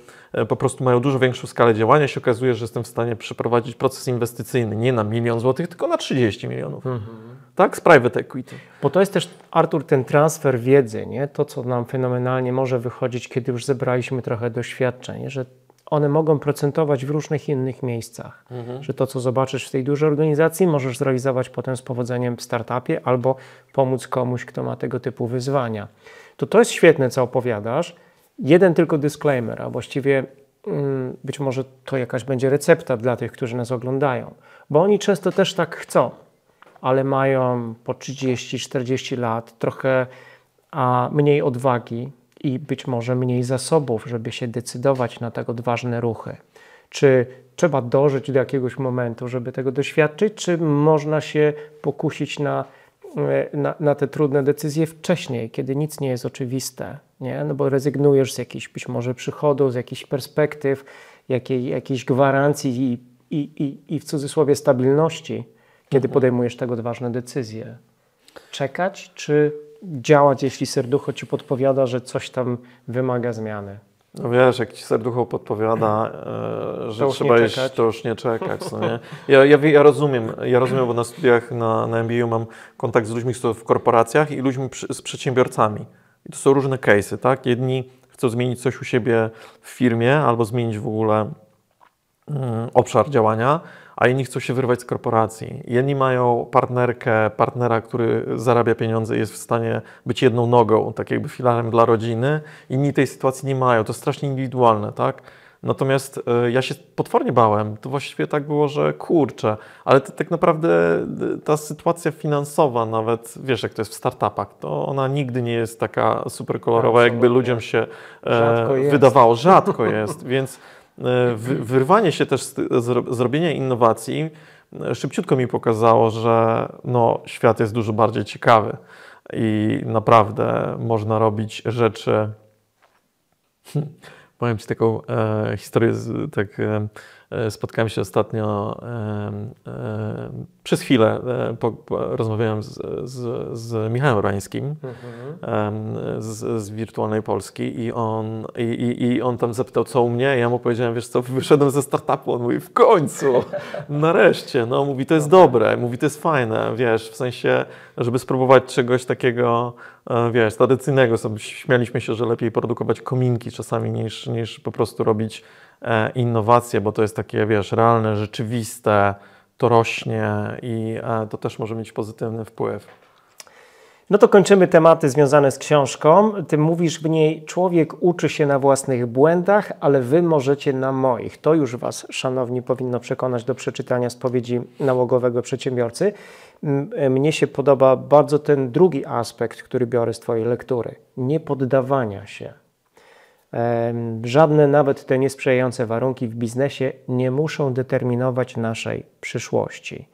po prostu mają dużo większą skalę działania. Się okazuje, że jestem w stanie przeprowadzić proces inwestycyjny nie na 1 000 000 złotych, tylko na 30 milionów. Tak? Z private equity. Bo to jest też, Artur, ten transfer wiedzy, nie? To, co nam fenomenalnie może wychodzić, kiedy już zebraliśmy trochę doświadczeń, że one mogą procentować w różnych innych miejscach. Że to, co zobaczysz w tej dużej organizacji, możesz zrealizować potem z powodzeniem w startupie albo pomóc komuś, kto ma tego typu wyzwania. To jest świetne, co opowiadasz. Jeden tylko disclaimer, a właściwie być może to jakaś będzie recepta dla tych, którzy nas oglądają. Bo oni często też tak chcą, ale mają po 30-40 lat trochę mniej odwagi i być może mniej zasobów, żeby się decydować na tak odważne ruchy. Czy trzeba dożyć do jakiegoś momentu, żeby tego doświadczyć, czy można się pokusić na te trudne decyzje wcześniej, kiedy nic nie jest oczywiste, nie? No bo rezygnujesz z jakichś być może przychodów, z jakichś perspektyw, jakiejś gwarancji i w cudzysłowie stabilności, kiedy podejmujesz tego ważne decyzje. Czekać, czy działać, jeśli serducho ci podpowiada, że coś tam wymaga zmiany? No wiesz, jak ci serducho podpowiada, że trzeba iść, to już nie czekać. No nie? Ja rozumiem, bo na studiach na MBA mam kontakt z ludźmi w korporacjach i ludźmi z przedsiębiorcami. I to są różne case'y, tak? Jedni chcą zmienić coś u siebie w firmie albo zmienić w ogóle obszar działania, a inni chcą się wyrwać z korporacji. Jedni mają partnera, który zarabia pieniądze i jest w stanie być jedną nogą, tak jakby filarem dla rodziny. Inni tej sytuacji nie mają. To strasznie indywidualne, tak? Natomiast ja się potwornie bałem. To właściwie tak było, że kurczę, ale to tak naprawdę ta sytuacja finansowa nawet, wiesz jak to jest w startupach, to ona nigdy nie jest taka super kolorowa, jakby ludziom się wydawało. Rzadko jest, więc wyrwanie się też z robienia innowacji szybciutko mi pokazało, że no, świat jest dużo bardziej ciekawy i naprawdę można robić rzeczy. Powiem Ci taką historię, spotkałem się ostatnio, przez chwilę rozmawiałem z Michałem Rańskim z Wirtualnej Polski i on tam zapytał, co u mnie, ja mu powiedziałem, wiesz co, wyszedłem ze startupu, on mówi, w końcu, nareszcie, no mówi, to jest dobre, mówi, to jest fajne, wiesz, w sensie, żeby spróbować czegoś takiego, wiesz, tradycyjnego, śmialiśmy się, że lepiej produkować kominki czasami niż po prostu robić innowacje, bo to jest takie, wiesz, realne, rzeczywiste, to rośnie i to też może mieć pozytywny wpływ. No to kończymy tematy związane z książką. Ty mówisz w niej, człowiek uczy się na własnych błędach, ale wy możecie na moich. To już was, szanowni, powinno przekonać do przeczytania spowiedzi nałogowego przedsiębiorcy. Mnie się podoba bardzo ten drugi aspekt, który biorę z twojej lektury. Nie poddawania się. Żadne, nawet te niesprzyjające warunki w biznesie nie muszą determinować naszej przyszłości.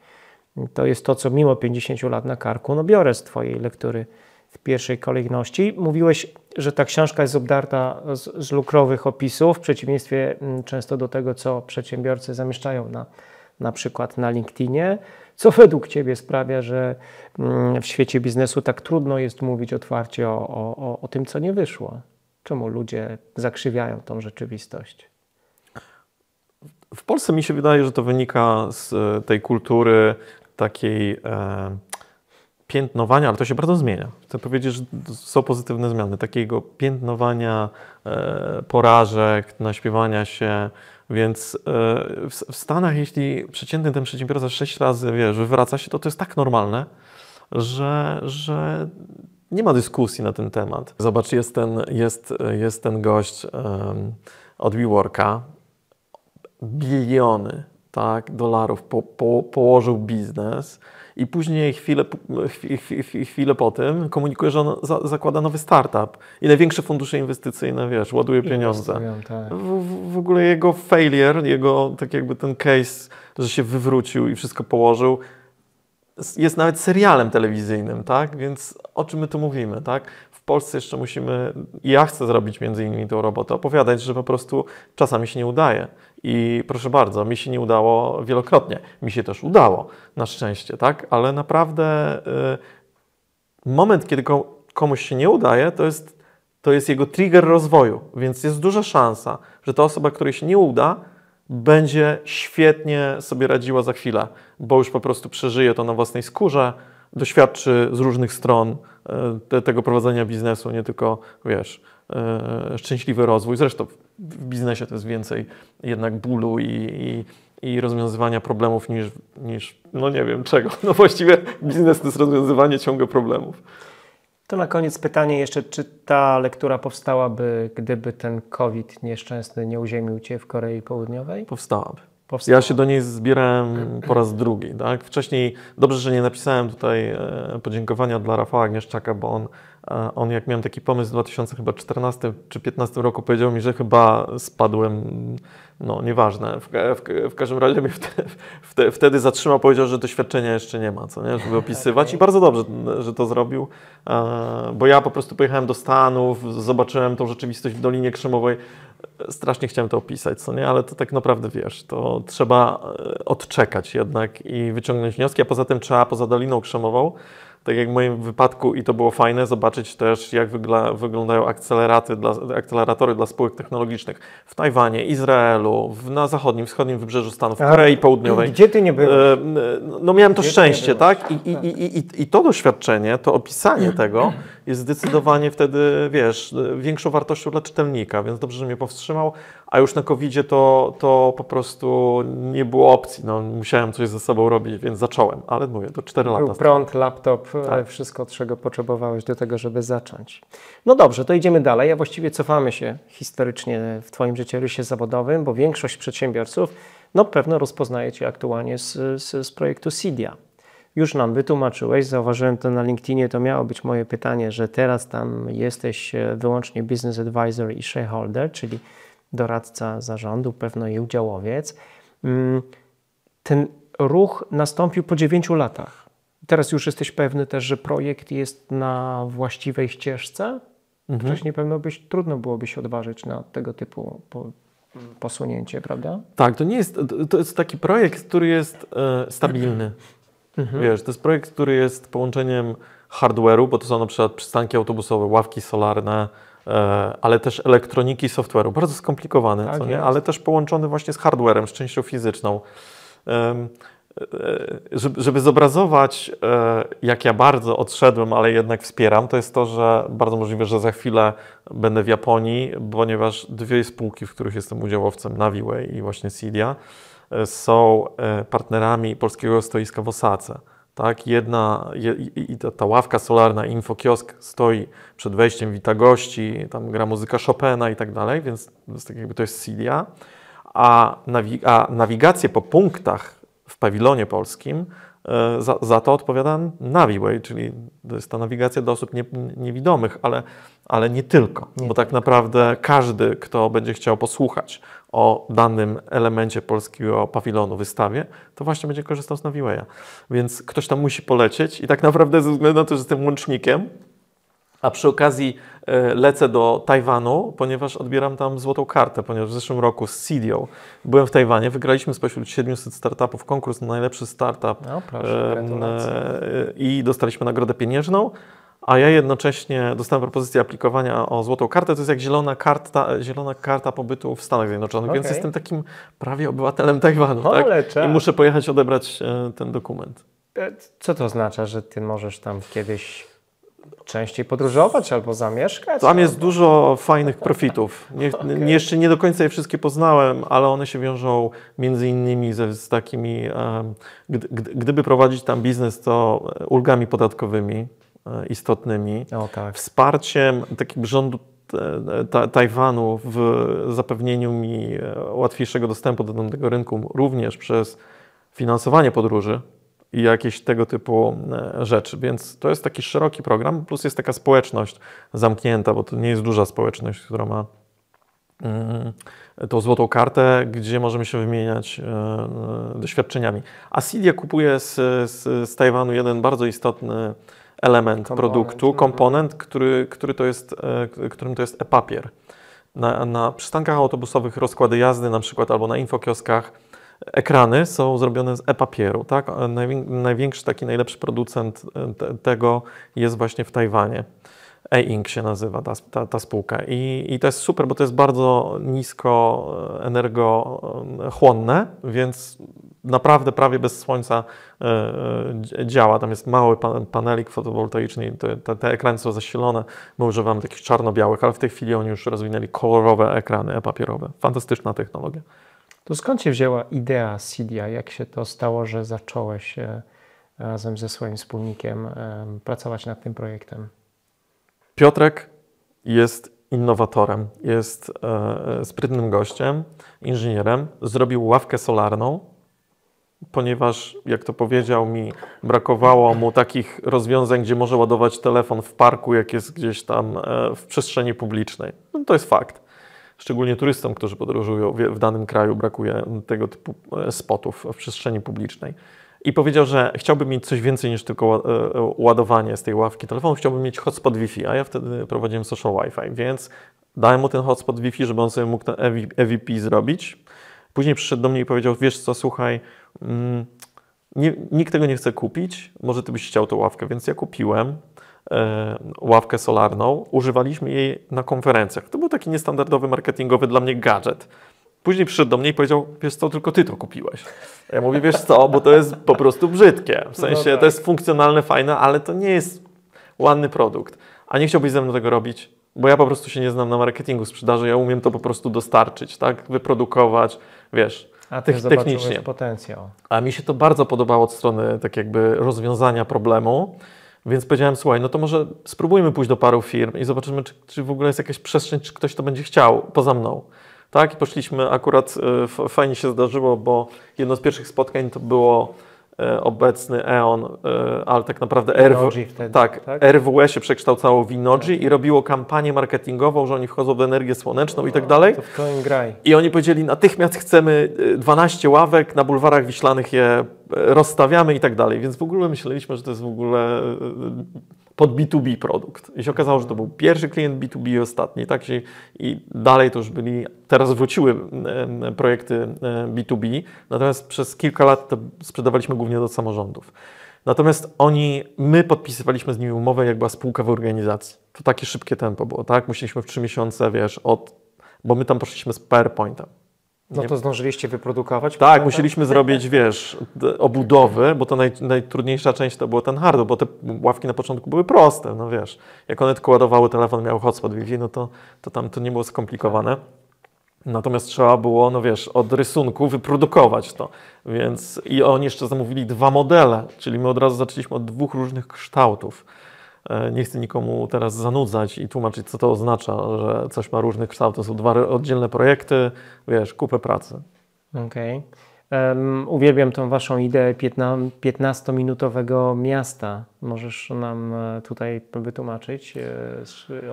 To jest to, co mimo 50 lat na karku, biorę z twojej lektury w pierwszej kolejności. Mówiłeś, że ta książka jest obdarta z lukrowych opisów, w przeciwieństwie często do tego, co przedsiębiorcy zamieszczają na przykład na LinkedInie. Co według ciebie sprawia, że w świecie biznesu tak trudno jest mówić otwarcie o tym, co nie wyszło? Czemu ludzie zakrzywiają tą rzeczywistość? W Polsce mi się wydaje, że to wynika z tej kultury takiej piętnowania, ale to się bardzo zmienia. Chcę powiedzieć, że są pozytywne zmiany, takiego piętnowania porażek, naśpiewania się, więc w Stanach, jeśli przeciętny ten przedsiębiorca 6 razy, wiesz, wywraca się, to jest tak normalne, że nie ma dyskusji na ten temat. Zobacz, jest ten gość od WeWorka, biliony, tak, dolarów położył biznes I później chwilę po tym komunikuje, że on zakłada nowy startup i największe fundusze inwestycyjne, wiesz, ładuje pieniądze. Tak. W ogóle jego failure, jego tak jakby ten case, że się wywrócił i wszystko położył, jest nawet serialem telewizyjnym, tak? Więc o czym my tu mówimy, tak? W Polsce jeszcze musimy, i ja chcę zrobić między innymi tą robotę, opowiadać, że po prostu czasami się nie udaje. I proszę bardzo, mi się nie udało wielokrotnie. Mi się też udało, na szczęście, tak? Ale naprawdę moment, kiedy komuś się nie udaje, to jest jego trigger rozwoju. Więc jest duża szansa, że ta osoba, której się nie uda, będzie świetnie sobie radziła za chwilę, bo już po prostu przeżyje to na własnej skórze, doświadczy z różnych stron tego prowadzenia biznesu, nie tylko, wiesz, szczęśliwy rozwój. Zresztą w biznesie to jest więcej jednak bólu i rozwiązywania problemów niż, no nie wiem czego. No właściwie biznes to jest rozwiązywanie ciągle problemów. To na koniec pytanie jeszcze, czy ta lektura powstałaby, gdyby ten COVID nieszczęsny nie uziemił Cię w Korei Południowej? Powstałaby. Ja się do niej zbierałem po raz drugi. Tak? Wcześniej dobrze, że nie napisałem tutaj podziękowania dla Rafała Agnieszczaka, bo on jak miałem taki pomysł w 2014 czy 2015 roku, powiedział mi, że chyba spadłem, no nieważne, w każdym razie mnie wtedy zatrzymał, powiedział, że doświadczenia jeszcze nie ma, co nie, żeby opisywać i bardzo dobrze, że to zrobił, bo ja po prostu pojechałem do Stanów, zobaczyłem tą rzeczywistość w Dolinie Krzemowej, strasznie chciałem to opisać, co nie, ale to tak naprawdę, wiesz, to trzeba odczekać jednak i wyciągnąć wnioski, a poza tym trzeba poza Doliną Krzemową, tak jak w moim wypadku, i to było fajne, zobaczyć też, jak wyglądają akceleratory dla spółek technologicznych w Tajwanie, Izraelu, na zachodnim, wschodnim wybrzeżu Stanów, w Korei Południowej. Gdzie ty nie byłeś? No miałem to szczęście, tak? I to doświadczenie, to opisanie tego jest zdecydowanie wtedy, wiesz, większą wartością dla czytelnika, więc dobrze, że mnie powstrzymał, a już na COVID-zie to po prostu nie było opcji, no musiałem coś ze sobą robić, więc zacząłem, ale mówię, to 4 lata. Był prąd, laptop, tak. Wszystko, czego potrzebowałeś do tego, żeby zacząć. No dobrze, to idziemy dalej, a właściwie cofamy się historycznie w Twoim życiorysie zawodowym, bo większość przedsiębiorców, no pewno rozpoznaje Cię aktualnie z projektu Cydia. Już nam wytłumaczyłeś, zauważyłem to na LinkedInie, to miało być moje pytanie, że teraz tam jesteś wyłącznie business advisor i shareholder, czyli doradca zarządu, pewno i udziałowiec. Ten ruch nastąpił po 9 latach. Teraz już jesteś pewny też, że projekt jest na właściwej ścieżce? Wcześniej pewno trudno byłoby się odważyć na tego typu posunięcie, prawda? Tak, to jest taki projekt, który jest stabilny. Wiesz, to jest projekt, który jest połączeniem hardware'u, bo to są na przykład przystanki autobusowe, ławki solarne, ale też elektroniki i software'u. Bardzo skomplikowane, tak, co nie? Ale też połączony właśnie z hardware'em, z częścią fizyczną. Żeby zobrazować, jak ja bardzo odszedłem, ale jednak wspieram, to jest to, że bardzo możliwe, że za chwilę będę w Japonii, ponieważ 2 spółki, w których jestem udziałowcem, Naviway i właśnie Cydia, są partnerami polskiego stoiska w Osace. Tak? Ta ławka solarna, infokiosk stoi przed wejściem, wita gości, tam gra muzyka Chopina i tak dalej, więc to jest Cydia. A nawigację po punktach w pawilonie polskim za to odpowiada Naviway, czyli to jest ta nawigacja do osób niewidomych, ale nie tylko, bo tak naprawdę każdy, kto będzie chciał posłuchać o danym elemencie polskiego pawilonu, wystawie, to właśnie będzie korzystał z Naviwaya. Więc ktoś tam musi polecieć i tak naprawdę ze względu na to, że jestem łącznikiem, a przy okazji lecę do Tajwanu, ponieważ odbieram tam złotą kartę, ponieważ w zeszłym roku z Cydią byłem w Tajwanie, wygraliśmy spośród 700 startupów konkurs na najlepszy startup i dostaliśmy nagrodę pieniężną, a ja jednocześnie dostałem propozycję aplikowania o złotą kartę. To jest jak zielona karta pobytu w Stanach Zjednoczonych, więc jestem takim prawie obywatelem Tajwanu. Tak? I muszę pojechać odebrać ten dokument. Co to oznacza, że ty możesz tam kiedyś częściej podróżować albo zamieszkać? Tam jest dużo fajnych profitów. Jeszcze nie do końca je wszystkie poznałem, ale one się wiążą między innymi z takimi, gdyby prowadzić tam biznes, to ulgami podatkowymi istotnymi, wsparciem takiego rządu Tajwanu w zapewnieniu mi łatwiejszego dostępu do danego rynku, również przez finansowanie podróży, i jakieś tego typu rzeczy. Więc to jest taki szeroki program, plus jest taka społeczność zamknięta, bo to nie jest duża społeczność, która ma tą złotą kartę, gdzie możemy się wymieniać doświadczeniami. A Cydia kupuje z Tajwanu jeden bardzo istotny element produktu, komponent, którym to jest e-papier. Na przystankach autobusowych rozkłady jazdy na przykład albo na infokioskach ekrany są zrobione z e-papieru. Tak? Największy, taki najlepszy producent tego jest właśnie w Tajwanie. E-Ink się nazywa ta spółka. I to jest super, bo to jest bardzo nisko energochłonne, więc naprawdę prawie bez słońca działa. Tam jest mały panelik fotowoltaiczny, te ekrany są zasilone. My używamy takich czarno-białych, ale w tej chwili oni już rozwinęli kolorowe ekrany e-papierowe. Fantastyczna technologia. To skąd się wzięła idea Cydia? Jak się to stało, że zacząłeś razem ze swoim wspólnikiem pracować nad tym projektem? Piotrek jest innowatorem, jest sprytnym gościem, inżynierem. Zrobił ławkę solarną, ponieważ, jak to powiedział mi, brakowało mu takich rozwiązań, gdzie może ładować telefon w parku, jak jest gdzieś tam w przestrzeni publicznej. No, to jest fakt. Szczególnie turystom, którzy podróżują w danym kraju, brakuje tego typu spotów w przestrzeni publicznej. I powiedział, że chciałby mieć coś więcej niż tylko ładowanie z tej ławki telefonu, chciałby mieć hotspot Wi-Fi, a ja wtedy prowadziłem social Wi-Fi, więc dałem mu ten hotspot Wi-Fi, żeby on sobie mógł ten EVP zrobić. Później przyszedł do mnie i powiedział, wiesz co, słuchaj, nikt tego nie chce kupić, może ty byś chciał tą ławkę, więc ja kupiłem ławkę solarną, używaliśmy jej na konferencjach. To był taki niestandardowy, marketingowy dla mnie gadżet. Później przyszedł do mnie i powiedział, wiesz co, tylko ty to kupiłeś. Ja mówię, wiesz co, bo to jest po prostu brzydkie. W sensie, to jest funkcjonalne, fajne, ale to nie jest ładny produkt. A nie chciałbyś ze mną tego robić, bo ja po prostu się nie znam na marketingu, sprzedaży, ja umiem to po prostu dostarczyć, tak, wyprodukować, wiesz, technicznie. Potencjał. A mi się to bardzo podobało od strony tak jakby rozwiązania problemu, więc powiedziałem, słuchaj, no to może spróbujmy pójść do paru firm i zobaczymy, czy w ogóle jest jakaś przestrzeń, czy ktoś to będzie chciał poza mną. Tak, i poszliśmy, akurat fajnie się zdarzyło, bo jedno z pierwszych spotkań to było obecny E.ON, ale tak naprawdę RWE się przekształcało w Innogy i robiło kampanię marketingową, że oni wchodzą w energię słoneczną i tak dalej. To w to im graj. I oni powiedzieli, natychmiast chcemy 12 ławek, na bulwarach wiślanych je rozstawiamy i tak dalej. Więc w ogóle myśleliśmy, że to jest w ogóle pod B2B produkt. I się okazało, że to był pierwszy klient B2B i ostatni. Tak? I dalej to już byli, teraz wróciły projekty B2B, natomiast przez kilka lat to sprzedawaliśmy głównie do samorządów. Natomiast my podpisywaliśmy z nimi umowę, jak była spółka w organizacji. To takie szybkie tempo było, tak? Musieliśmy w 3 miesiące, wiesz, bo my tam poszliśmy z PowerPointem. No to zdążyliście wyprodukować? Tak, musieliśmy zrobić, wiesz, obudowy, bo to najtrudniejsza część to było ten hardware, bo te ławki na początku były proste, no wiesz. Jak one tylko ładowały telefon, miał hotspot Wi-Fi, no to tam to nie było skomplikowane. Natomiast trzeba było, no wiesz, od rysunku wyprodukować to. Więc i oni jeszcze zamówili 2 modele, czyli my od razu zaczęliśmy od 2 różnych kształtów. Nie chcę nikomu teraz zanudzać i tłumaczyć, co to oznacza, że coś ma różnych kształtów. To są 2 oddzielne projekty, wiesz, kupę pracy. Okej. Uwielbiam tą waszą ideę 15-minutowego miasta. Możesz nam tutaj wytłumaczyć,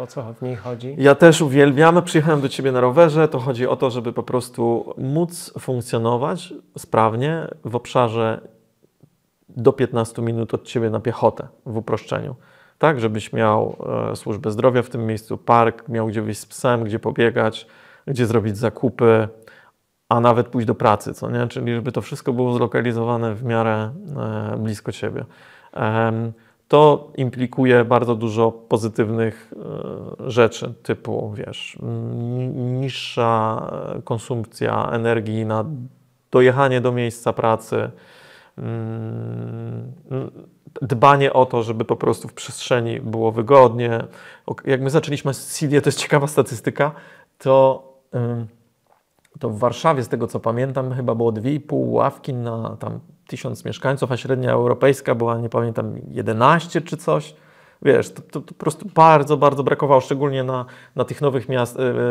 o co w niej chodzi? Ja też uwielbiam. Przyjechałem do ciebie na rowerze. To chodzi o to, żeby po prostu móc funkcjonować sprawnie w obszarze do 15 minut od ciebie na piechotę w uproszczeniu. Tak, żebyś miał służbę zdrowia w tym miejscu, park, miał gdzie wyjść z psem, gdzie pobiegać, gdzie zrobić zakupy, a nawet pójść do pracy, co nie? Czyli żeby to wszystko było zlokalizowane w miarę blisko ciebie. To implikuje bardzo dużo pozytywnych rzeczy, typu, wiesz, niższa konsumpcja energii na dojechanie do miejsca pracy, dbanie o to, żeby po prostu w przestrzeni było wygodnie. Jak my zaczęliśmy z Cydia, to jest ciekawa statystyka, to w Warszawie, z tego co pamiętam, chyba było 2,5 ławki na tam 1000 mieszkańców, a średnia europejska była, nie pamiętam, 11 czy coś. Wiesz, to po prostu bardzo, bardzo brakowało, szczególnie na tych nowych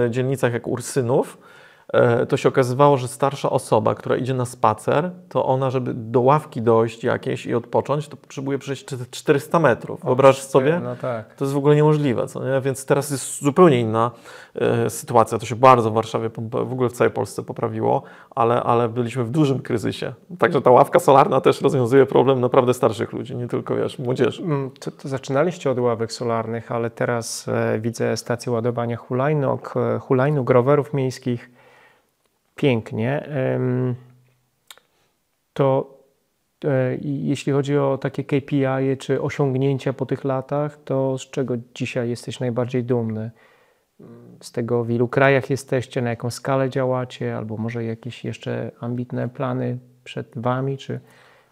dzielnicach jak Ursynów. to się okazywało, że starsza osoba, która idzie na spacer, to ona, żeby do ławki dojść jakiejś i odpocząć, to potrzebuje przejść 400 metrów. Wyobraź sobie? No tak. To jest w ogóle niemożliwe, co nie? Więc teraz jest zupełnie inna sytuacja. To się bardzo w Warszawie, w ogóle w całej Polsce poprawiło, ale byliśmy w dużym kryzysie. Także ta ławka solarna też rozwiązuje problem naprawdę starszych ludzi, nie tylko, wiesz, młodzieży. To zaczynaliście od ławek solarnych, ale teraz widzę stacje ładowania hulajnóg, rowerów miejskich. Pięknie. To jeśli chodzi o takie KPI czy osiągnięcia po tych latach, to z czego dzisiaj jesteś najbardziej dumny? Z tego, w ilu krajach jesteście, na jaką skalę działacie, albo może jakieś jeszcze ambitne plany przed Wami, czy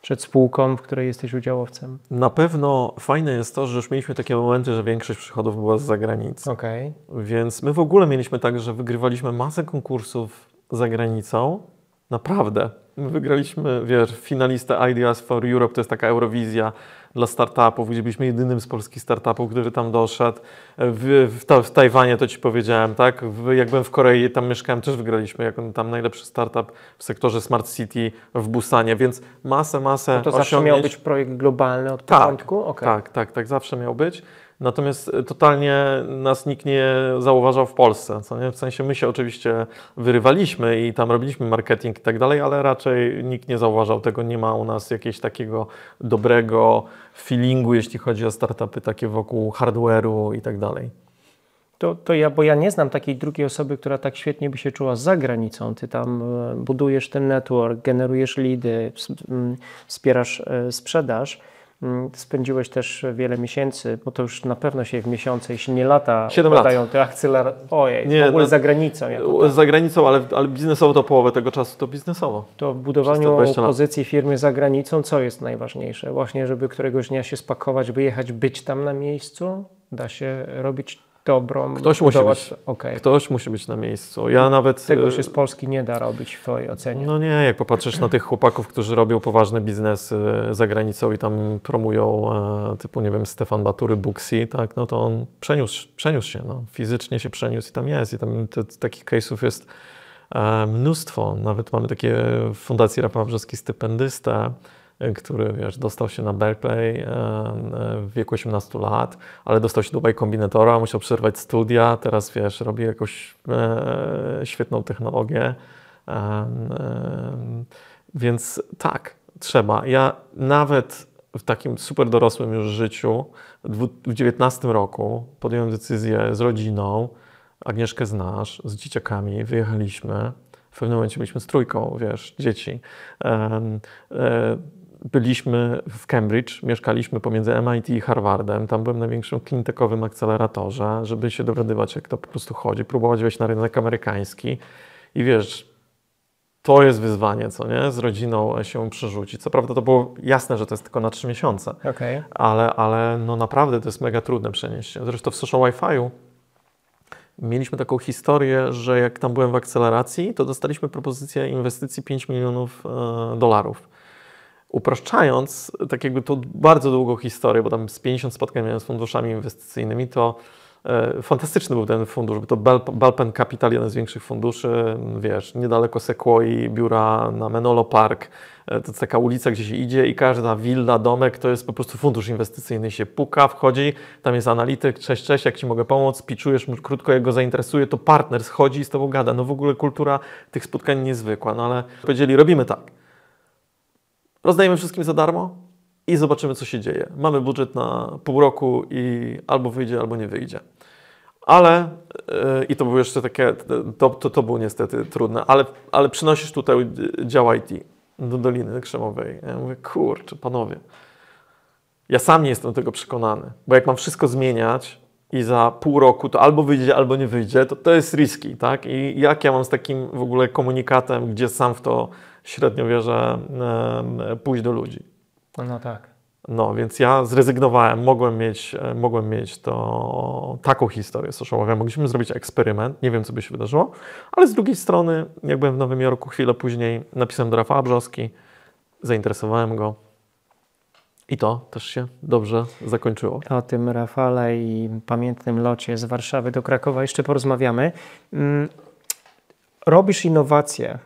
przed spółką, w której jesteś udziałowcem? Na pewno fajne jest to, że już mieliśmy takie momenty, że większość przychodów była z zagranicy. Okay. Więc my w ogóle mieliśmy tak, że wygrywaliśmy masę konkursów za granicą. Naprawdę. My wygraliśmy, wiesz, finalistę Ideas for Europe, to jest taka Eurowizja dla startupów, gdzie byliśmy jedynym z polskich startupów, który tam doszedł. W Tajwanie to Ci powiedziałem, tak? Jak byłem w Korei, tam mieszkałem, też wygraliśmy jako tam najlepszy startup w sektorze Smart City w Busanie, więc masę to osiągnięć. zawsze miał być projekt globalny od początku? Okay. Tak, zawsze miał być. Natomiast totalnie nas nikt nie zauważał w Polsce, co nie? W sensie my się oczywiście wyrywaliśmy i tam robiliśmy marketing i tak dalej, ale raczej nikt nie zauważał tego, nie ma u nas jakiegoś takiego dobrego feelingu, jeśli chodzi o startupy takie wokół hardware'u i tak dalej. Bo ja nie znam takiej drugiej osoby, która tak świetnie by się czuła za granicą. Ty tam budujesz ten network, generujesz leady, wspierasz sprzedaż. Spędziłeś też wiele miesięcy, bo to już na pewno się w miesiące, jeśli nie lata, 7 lat. Dają te Ojej, nie, w ogóle za granicą. Za granicą, ale biznesowo to połowę tego czasu to biznesowo. To w budowaniu pozycji firmy za granicą co jest najważniejsze? Właśnie, żeby któregoś dnia się spakować, wyjechać, być tam na miejscu? Da się robić dobrą... Ktoś musi być na miejscu. Ja nawet... Tego się z Polski nie da robić w Twojej ocenie. No nie, jak popatrzysz na tych chłopaków, którzy robią poważne biznesy za granicą i tam promują typu, nie wiem, Stefan Batury, Booksy, tak, no to on przeniósł się, no, fizycznie się przeniósł i tam jest. I tam takich case'ów jest mnóstwo. Nawet mamy takie w Fundacji Rafała Brzeski stypendystę, który, wiesz, dostał się na Berkeley w wieku 18 lat, ale dostał się do Y Combinatora, musiał przerwać studia, teraz, wiesz, robi jakąś świetną technologię, więc tak, trzeba. Ja nawet w takim super dorosłym już życiu, w 19 roku podjąłem decyzję z rodziną, Agnieszkę znasz, z dzieciakami, wyjechaliśmy, w pewnym momencie byliśmy z trójką, wiesz, dzieci. Byliśmy w Cambridge, mieszkaliśmy pomiędzy MIT i Harvardem. Tam byłem na największym cleantechowym akceleratorze, żeby się dowiadywać, jak to po prostu chodzi, próbować wejść na rynek amerykański. I wiesz, to jest wyzwanie, co nie? Z rodziną się przerzucić. Co prawda to było jasne, że to jest tylko na 3 miesiące, okay. ale no naprawdę to jest mega trudne przenieść się. Zresztą w Social Wi-Fi'u mieliśmy taką historię, że jak tam byłem w akceleracji, to dostaliśmy propozycję inwestycji $5 milionów. Upraszczając, tak jakby to bardzo długą historię, bo tam z 50 spotkań miałem z funduszami inwestycyjnymi, to fantastyczny był ten fundusz, bo to Balpen Capital, jeden z większych funduszy, wiesz, niedaleko Sequoii, biura na Menlo Park, to jest taka ulica, gdzie się idzie i każda willa, domek to jest po prostu fundusz inwestycyjny, się puka, wchodzi, tam jest analityk, cześć, jak Ci mogę pomóc, pitchujesz mu krótko, jak go zainteresuje, to partner schodzi i z Tobą gada, no w ogóle kultura tych spotkań niezwykła, no ale powiedzieli, robimy tak. Rozdajemy wszystkim za darmo i zobaczymy, co się dzieje. Mamy budżet na pół roku i albo wyjdzie, albo nie wyjdzie. Ale, i to było jeszcze takie, to było niestety trudne, ale przynosisz tutaj dział IT do Doliny Krzemowej. Ja mówię, kurczę, panowie, ja sam nie jestem do tego przekonany, bo jak mam wszystko zmieniać i za pół roku to albo wyjdzie, albo nie wyjdzie, to jest risky, tak? I jak ja mam z takim w ogóle komunikatem, gdzie sam w to średnio wierzę, pójść do ludzi. No tak. No, więc ja zrezygnowałem, mogłem mieć taką historię social media. Mogliśmy zrobić eksperyment, nie wiem, co by się wydarzyło, ale z drugiej strony, jak byłem w Nowym Jorku chwilę później, napisałem do Rafała Brzoski, zainteresowałem go i to też się dobrze zakończyło. O tym Rafale i pamiętnym locie z Warszawy do Krakowa jeszcze porozmawiamy. robisz innowacje,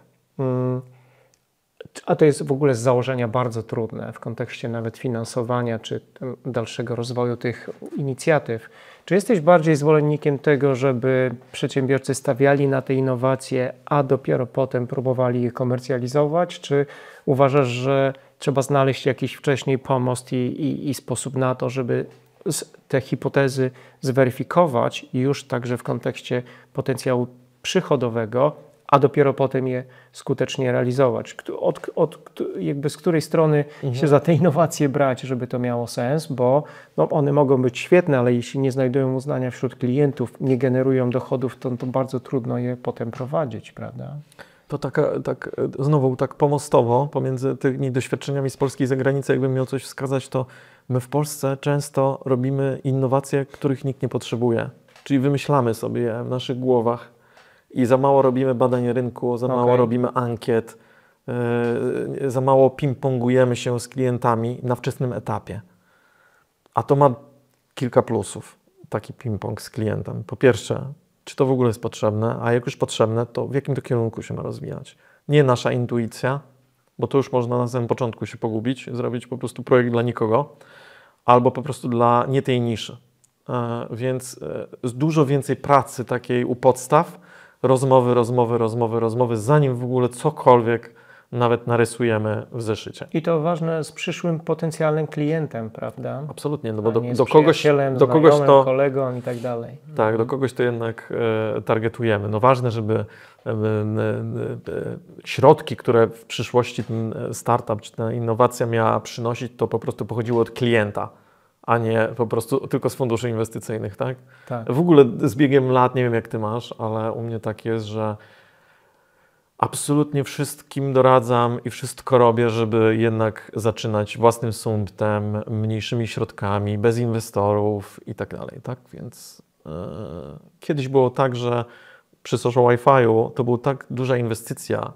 a to jest w ogóle z założenia bardzo trudne w kontekście nawet finansowania czy dalszego rozwoju tych inicjatyw. Czy jesteś bardziej zwolennikiem tego, żeby przedsiębiorcy stawiali na te innowacje, a dopiero potem próbowali je komercjalizować? Czy uważasz, że trzeba znaleźć jakiś wcześniej pomost i sposób na to, żeby te hipotezy zweryfikować i już także w kontekście potencjału przychodowego, a dopiero potem je skutecznie realizować? Jakby z której strony się za te innowacje brać, żeby to miało sens, bo one mogą być świetne, ale jeśli nie znajdują uznania wśród klientów, nie generują dochodów, to bardzo trudno je potem prowadzić, prawda? To znowu tak pomostowo pomiędzy tymi doświadczeniami z Polski i zagranicy, jakbym miał coś wskazać, to my w Polsce często robimy innowacje, których nikt nie potrzebuje. Czyli wymyślamy sobie je w naszych głowach i za mało robimy badań rynku, za mało robimy ankiet, za mało ping-pongujemy się z klientami na wczesnym etapie. A to ma kilka plusów, taki ping-pong z klientem. Po pierwsze, czy to w ogóle jest potrzebne, a jak już potrzebne, to w jakim to kierunku się ma rozwijać. Nie nasza intuicja, bo to już można na samym początku się pogubić, zrobić po prostu projekt dla nikogo, albo po prostu dla nie tej niszy. Więc dużo więcej pracy takiej u podstaw, rozmowy, zanim w ogóle cokolwiek nawet narysujemy w zeszycie. I to ważne z przyszłym potencjalnym klientem, prawda? Absolutnie, no bo do kogoś to kolegą i tak dalej. Tak, do kogoś to jednak targetujemy. No ważne, żeby środki, które w przyszłości ten startup czy ta innowacja miała przynosić, to po prostu pochodziły od klienta, a nie po prostu tylko z funduszy inwestycyjnych, tak? Tak. W ogóle z biegiem lat, nie wiem jak ty masz, ale u mnie tak jest, że absolutnie wszystkim doradzam i wszystko robię, żeby jednak zaczynać własnym sumptem, mniejszymi środkami, bez inwestorów i tak dalej, tak? Więc kiedyś było tak, że przy social Wi-Fi'u to była tak duża inwestycja,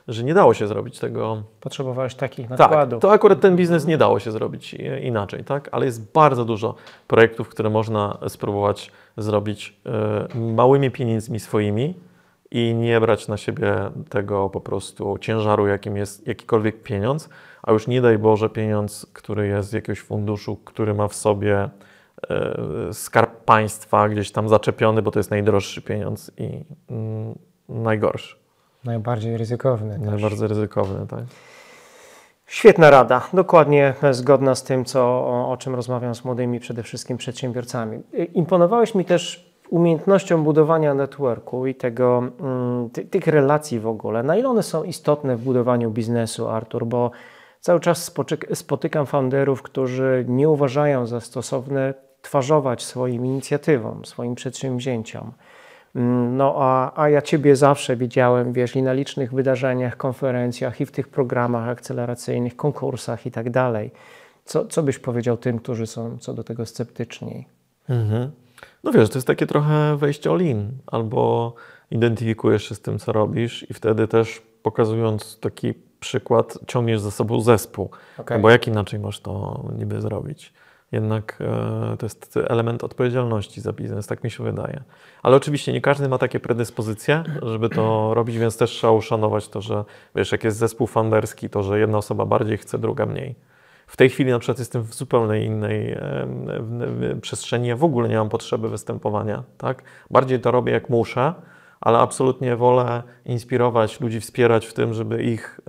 że nie dało się zrobić tego. Potrzebowałeś takich nakładów. Tak, to akurat ten biznes nie dało się zrobić inaczej, tak? Ale jest bardzo dużo projektów, które można spróbować zrobić małymi pieniędzmi swoimi i nie brać na siebie tego po prostu ciężaru, jakim jest jakikolwiek pieniądz, a już nie daj Boże pieniądz, który jest z jakiegoś funduszu, który ma w sobie skarb państwa gdzieś tam zaczepiony, bo to jest najdroższy pieniądz i najgorszy. Najbardziej ryzykowny. Najbardziej ryzykowny, tak. Świetna rada, dokładnie zgodna z tym, o czym rozmawiam z młodymi przede wszystkim przedsiębiorcami. Imponowałeś mi też umiejętnością budowania networku i tych relacji w ogóle. Na ile one są istotne w budowaniu biznesu, Artur? Bo cały czas spotykam founderów, którzy nie uważają za stosowne twarzować swoim inicjatywom, swoim przedsięwzięciom. No a ja Ciebie zawsze widziałem, wiesz, i na licznych wydarzeniach, konferencjach, i w tych programach akceleracyjnych, konkursach i tak dalej. Co byś powiedział tym, którzy są co do tego sceptyczni? No wiesz, to jest takie trochę wejście all in, albo identyfikujesz się z tym, co robisz i wtedy też pokazując taki przykład ciągniesz za sobą zespół, no bo jak inaczej możesz to niby zrobić? Jednak to jest element odpowiedzialności za biznes, tak mi się wydaje. Ale oczywiście nie każdy ma takie predyspozycje, żeby to robić, więc też trzeba uszanować to, że wiesz, jak jest zespół founderski, to że jedna osoba bardziej chce, druga mniej. W tej chwili na przykład jestem w zupełnie innej przestrzeni, ja w ogóle nie mam potrzeby występowania, tak? Bardziej to robię jak muszę, ale absolutnie wolę inspirować ludzi, wspierać w tym, żeby ich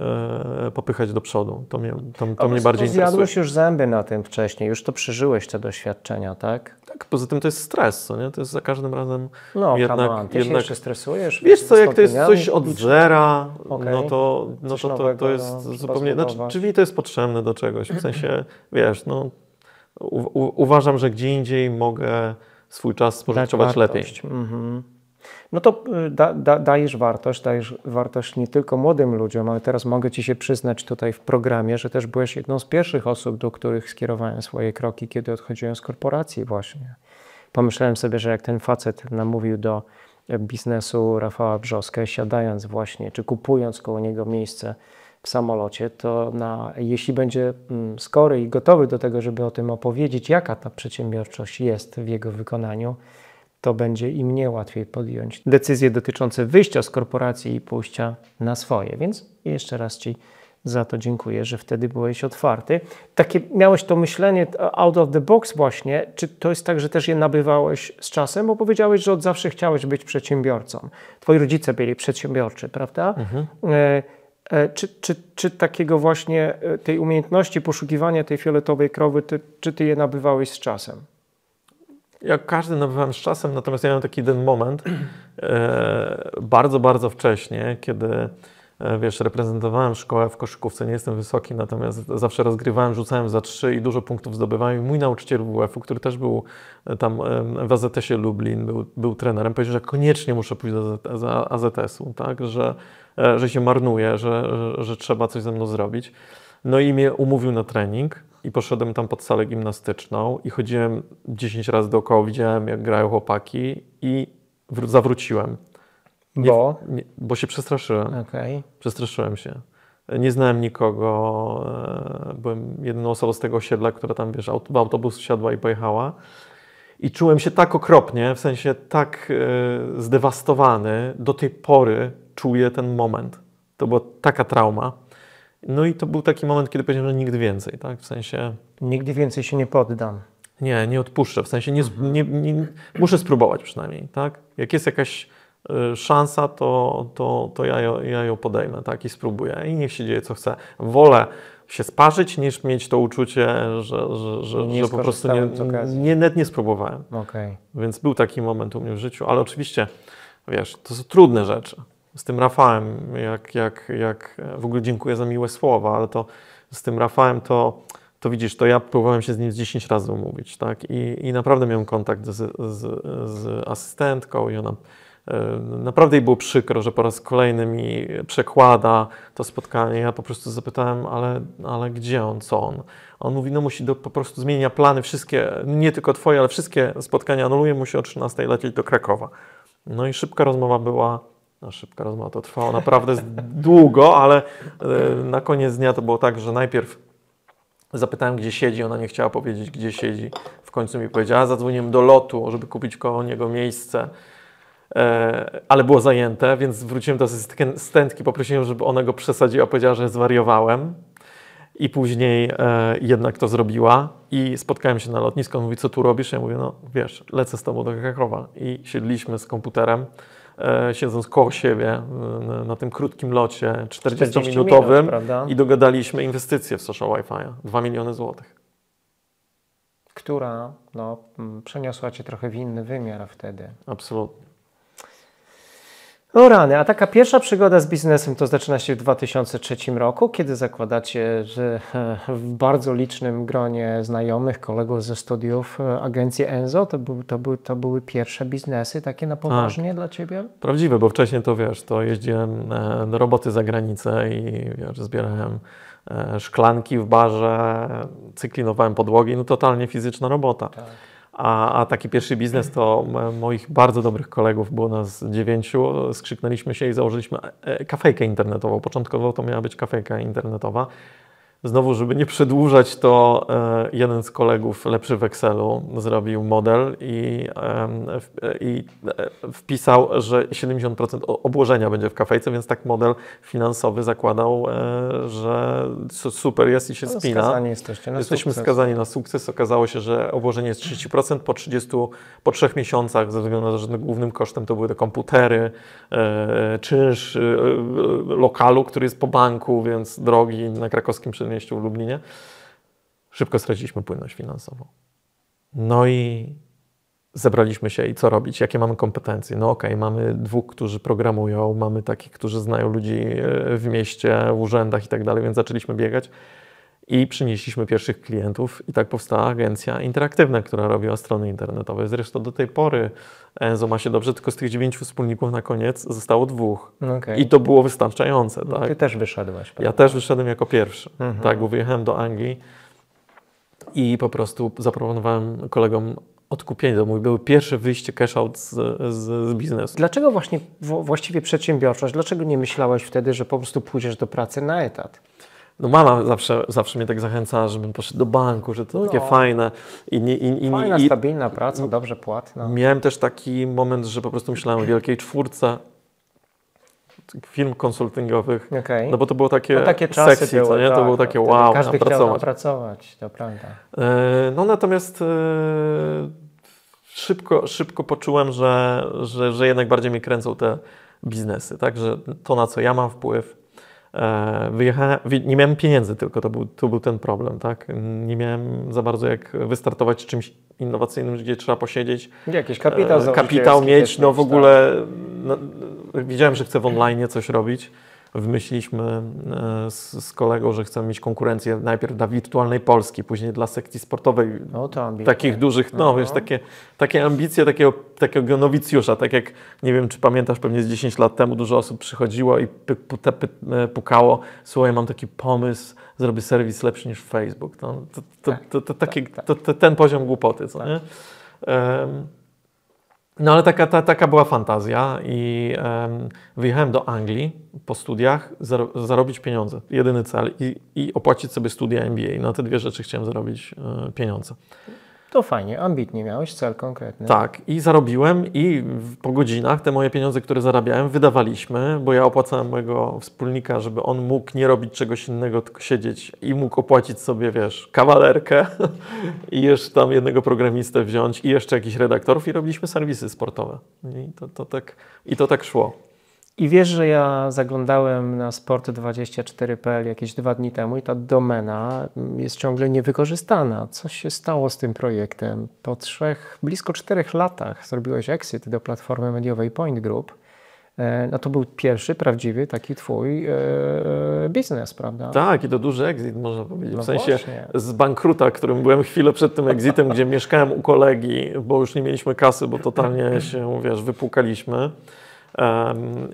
popychać do przodu. To mnie bardziej interesuje. Zjadłeś już zęby na tym wcześniej, już to przeżyłeś te doświadczenia, tak? Tak, poza tym to jest stres, co nie? To jest za każdym razem no, ty się jeszcze stresujesz? Wiesz co, jak to jest coś od zera, no to jest zupełnie... Znaczy, czyli to jest potrzebne do czegoś, w sensie, wiesz, no uważam, że gdzie indziej mogę swój czas spożytkować lepiej. No to dajesz wartość nie tylko młodym ludziom, ale teraz mogę Ci się przyznać tutaj w programie, że też byłeś jedną z pierwszych osób, do których skierowałem swoje kroki, kiedy odchodziłem z korporacji właśnie. Pomyślałem sobie, że jak ten facet namówił do biznesu Rafała Brzoskę, siadając właśnie, czy kupując koło niego miejsce w samolocie, to jeśli będzie skory i gotowy do tego, żeby o tym opowiedzieć, jaka ta przedsiębiorczość jest w jego wykonaniu, to będzie i mnie łatwiej podjąć decyzje dotyczące wyjścia z korporacji i pójścia na swoje. Więc jeszcze raz Ci za to dziękuję, że wtedy byłeś otwarty. Takie miałeś to myślenie out of the box właśnie. Czy to jest tak, że też je nabywałeś z czasem? Bo powiedziałeś, że od zawsze chciałeś być przedsiębiorcą. Twoi rodzice byli przedsiębiorczy, prawda? Czy takiego właśnie tej umiejętności poszukiwania tej fioletowej krowy, czy ty je nabywałeś z czasem? Jak każdy nabywałem z czasem, natomiast ja miałem taki jeden moment bardzo, bardzo wcześnie, kiedy wiesz, reprezentowałem szkołę w koszykówce, nie jestem wysoki, natomiast zawsze rozgrywałem, rzucałem za 3 i dużo punktów zdobywałem. I mój nauczyciel WF-u, który też był tam w AZS-ie Lublin, był trenerem, powiedział, że koniecznie muszę pójść do AZS-u, tak? Że się marnuje, że trzeba coś ze mną zrobić. No i mnie umówił na trening i poszedłem tam pod salę gimnastyczną i chodziłem 10 razy dookoła, widziałem jak grają chłopaki i zawróciłem. Bo się przestraszyłem. Okay. Przestraszyłem się. Nie znałem nikogo. Byłem jedyną osobą z tego osiedla, która tam, wiesz, w autobus wsiadła i pojechała. I czułem się tak okropnie, w sensie tak zdewastowany. Do tej pory czuję ten moment. To była taka trauma. No i to był taki moment, kiedy powiedziałem, że nigdy więcej, tak? W sensie... Nigdy więcej się nie poddam. Nie odpuszczę. W sensie muszę spróbować przynajmniej, tak? Jak jest jakaś szansa, to ja ją podejmę, tak? I spróbuję. I niech się dzieje, co chce. Wolę się sparzyć, niż mieć to uczucie, że po prostu nie spróbowałem. Okay. Więc był taki moment u mnie w życiu, ale oczywiście, wiesz, to są trudne rzeczy. Z tym Rafałem, jak w ogóle dziękuję za miłe słowa, ale to z tym Rafałem to widzisz, to ja próbowałem się z nim 10 razy umówić, tak? I naprawdę miałem kontakt z asystentką i ona naprawdę jej było przykro, że po raz kolejny mi przekłada to spotkanie. Ja po prostu zapytałem, ale gdzie on, co on? On mówi, no musi po prostu zmienia plany, wszystkie, nie tylko twoje, ale wszystkie spotkania anuluje, musi o 13 lecieć do Krakowa. No i szybka rozmowa była. No, szybka rozmowa to trwało naprawdę długo, ale na koniec dnia to było tak, że najpierw zapytałem, gdzie siedzi, ona nie chciała powiedzieć, gdzie siedzi. W końcu mi powiedziała, zadzwoniłem do lotu, żeby kupić koło niego miejsce, ale było zajęte, więc wróciłem do asystentki, poprosiłem, żeby ona go przesadziła, powiedziała, że zwariowałem. I później jednak to zrobiła i spotkałem się na lotnisku, on mówi, co tu robisz? Ja mówię, no wiesz, lecę z tobą do Krakowa. I siedliśmy z komputerem, siedząc koło siebie na tym krótkim locie 40-minutowym i dogadaliśmy inwestycję w social Wi-Fi, 2 miliony złotych. Która przeniosła cię trochę w inny wymiar wtedy. Absolutnie. O rany, a taka pierwsza przygoda z biznesem to zaczyna się w 2003 roku, kiedy zakładacie w bardzo licznym gronie znajomych, kolegów ze studiów agencję Enzo. To były pierwsze biznesy takie na poważnie dla Ciebie? Prawdziwe, bo wcześniej to wiesz, to jeździłem do roboty za granicę i wiesz, zbierałem szklanki w barze, cyklinowałem podłogi, no totalnie fizyczna robota. Tak. A taki pierwszy biznes to moich bardzo dobrych kolegów, było nas 9, skrzyknęliśmy się i założyliśmy kafejkę internetową. Początkowo to miała być kafejka internetowa. Znowu, żeby nie przedłużać, to jeden z kolegów, lepszy w Excelu, zrobił model i wpisał, że 70% obłożenia będzie w kafejce, więc tak model finansowy zakładał, że super jest i się spina. Jesteśmy skazani na sukces. Okazało się, że obłożenie jest 30%, po 3 miesiącach, ze względu na to, że głównym kosztem to były te komputery, czynsz lokalu, który jest po banku, więc drogi na krakowskim przedmieściu w Lublinie, szybko straciliśmy płynność finansową. No i zebraliśmy się i co robić? Jakie mamy kompetencje? No okej, mamy 2, którzy programują, mamy takich, którzy znają ludzi w mieście, w urzędach i tak dalej, więc zaczęliśmy biegać i przynieśliśmy pierwszych klientów i tak powstała agencja interaktywna, która robiła strony internetowe. Zresztą do tej pory Enzo ma się dobrze, tylko z tych 9 wspólników na koniec zostało 2. Okay. I to było wystarczające. No, tak? Ty też wyszedłeś. Prawda? Ja też wyszedłem jako pierwszy, tak, bo wyjechałem do Anglii i po prostu zaproponowałem kolegom odkupienie. To mój był pierwsze wyjście cash out z biznesu. Dlaczego właściwie przedsiębiorczość? Dlaczego nie myślałeś wtedy, że po prostu pójdziesz do pracy na etat? No mama zawsze mnie tak zachęcała, żebym poszedł do banku, że to takie fajne. Fajna, stabilna praca, dobrze płatna. Miałem też taki moment, że po prostu myślałem o Wielkiej Czwórce, firm konsultingowych, no bo to było takie czasy sexy, były, co nie? To było takie wow, każdy pracować. chciał pracować, to prawda. No natomiast szybko poczułem, że jednak bardziej mnie kręcą te biznesy, tak? Że to, na co ja mam wpływ. Wyjechałem, nie miałem pieniędzy tylko, to był ten problem, tak? Nie miałem za bardzo jak wystartować czymś innowacyjnym, gdzie trzeba posiedzieć. Jakiś kapitał mieć, no w ogóle no, wiedziałem, że chcę w online coś robić. Wymyśliliśmy z kolegą, że chcemy mieć konkurencję najpierw dla wirtualnej Polski, później dla sekcji sportowej, no to ambitnie. Takich dużych, no wiesz, takie ambicje takiego nowicjusza, tak jak, nie wiem, czy pamiętasz, pewnie z 10 lat temu dużo osób przychodziło i pukało, słuchaj, mam taki pomysł, zrobię serwis lepszy niż Facebook. Ten poziom głupoty, co nie? No ale taka była fantazja i wyjechałem do Anglii po studiach, zarobić pieniądze, jedyny cel i opłacić sobie studia MBA. Na te dwie rzeczy chciałem zarobić pieniądze. To fajnie, ambitnie miałeś cel konkretny. Tak, i zarobiłem i po godzinach te moje pieniądze, które zarabiałem, wydawaliśmy, bo ja opłacałem mojego wspólnika, żeby on mógł nie robić czegoś innego, tylko siedzieć i mógł opłacić sobie, wiesz, kawalerkę i jeszcze tam jednego programistę wziąć i jeszcze jakichś redaktorów i robiliśmy serwisy sportowe. I to tak szło. I wiesz, że ja zaglądałem na sport24.pl jakieś 2 dni temu i ta domena jest ciągle niewykorzystana. Co się stało z tym projektem? Po blisko 4 latach zrobiłeś exit do platformy mediowej Point Group. No to był pierwszy prawdziwy taki twój biznes, prawda? Tak, i to duży exit, można powiedzieć. No w sensie właśnie. z bankruta, którym byłem chwilę przed tym exitem, gdzie mieszkałem u kolegi, bo już nie mieliśmy kasy, bo totalnie się, wiesz, wypłukaliśmy.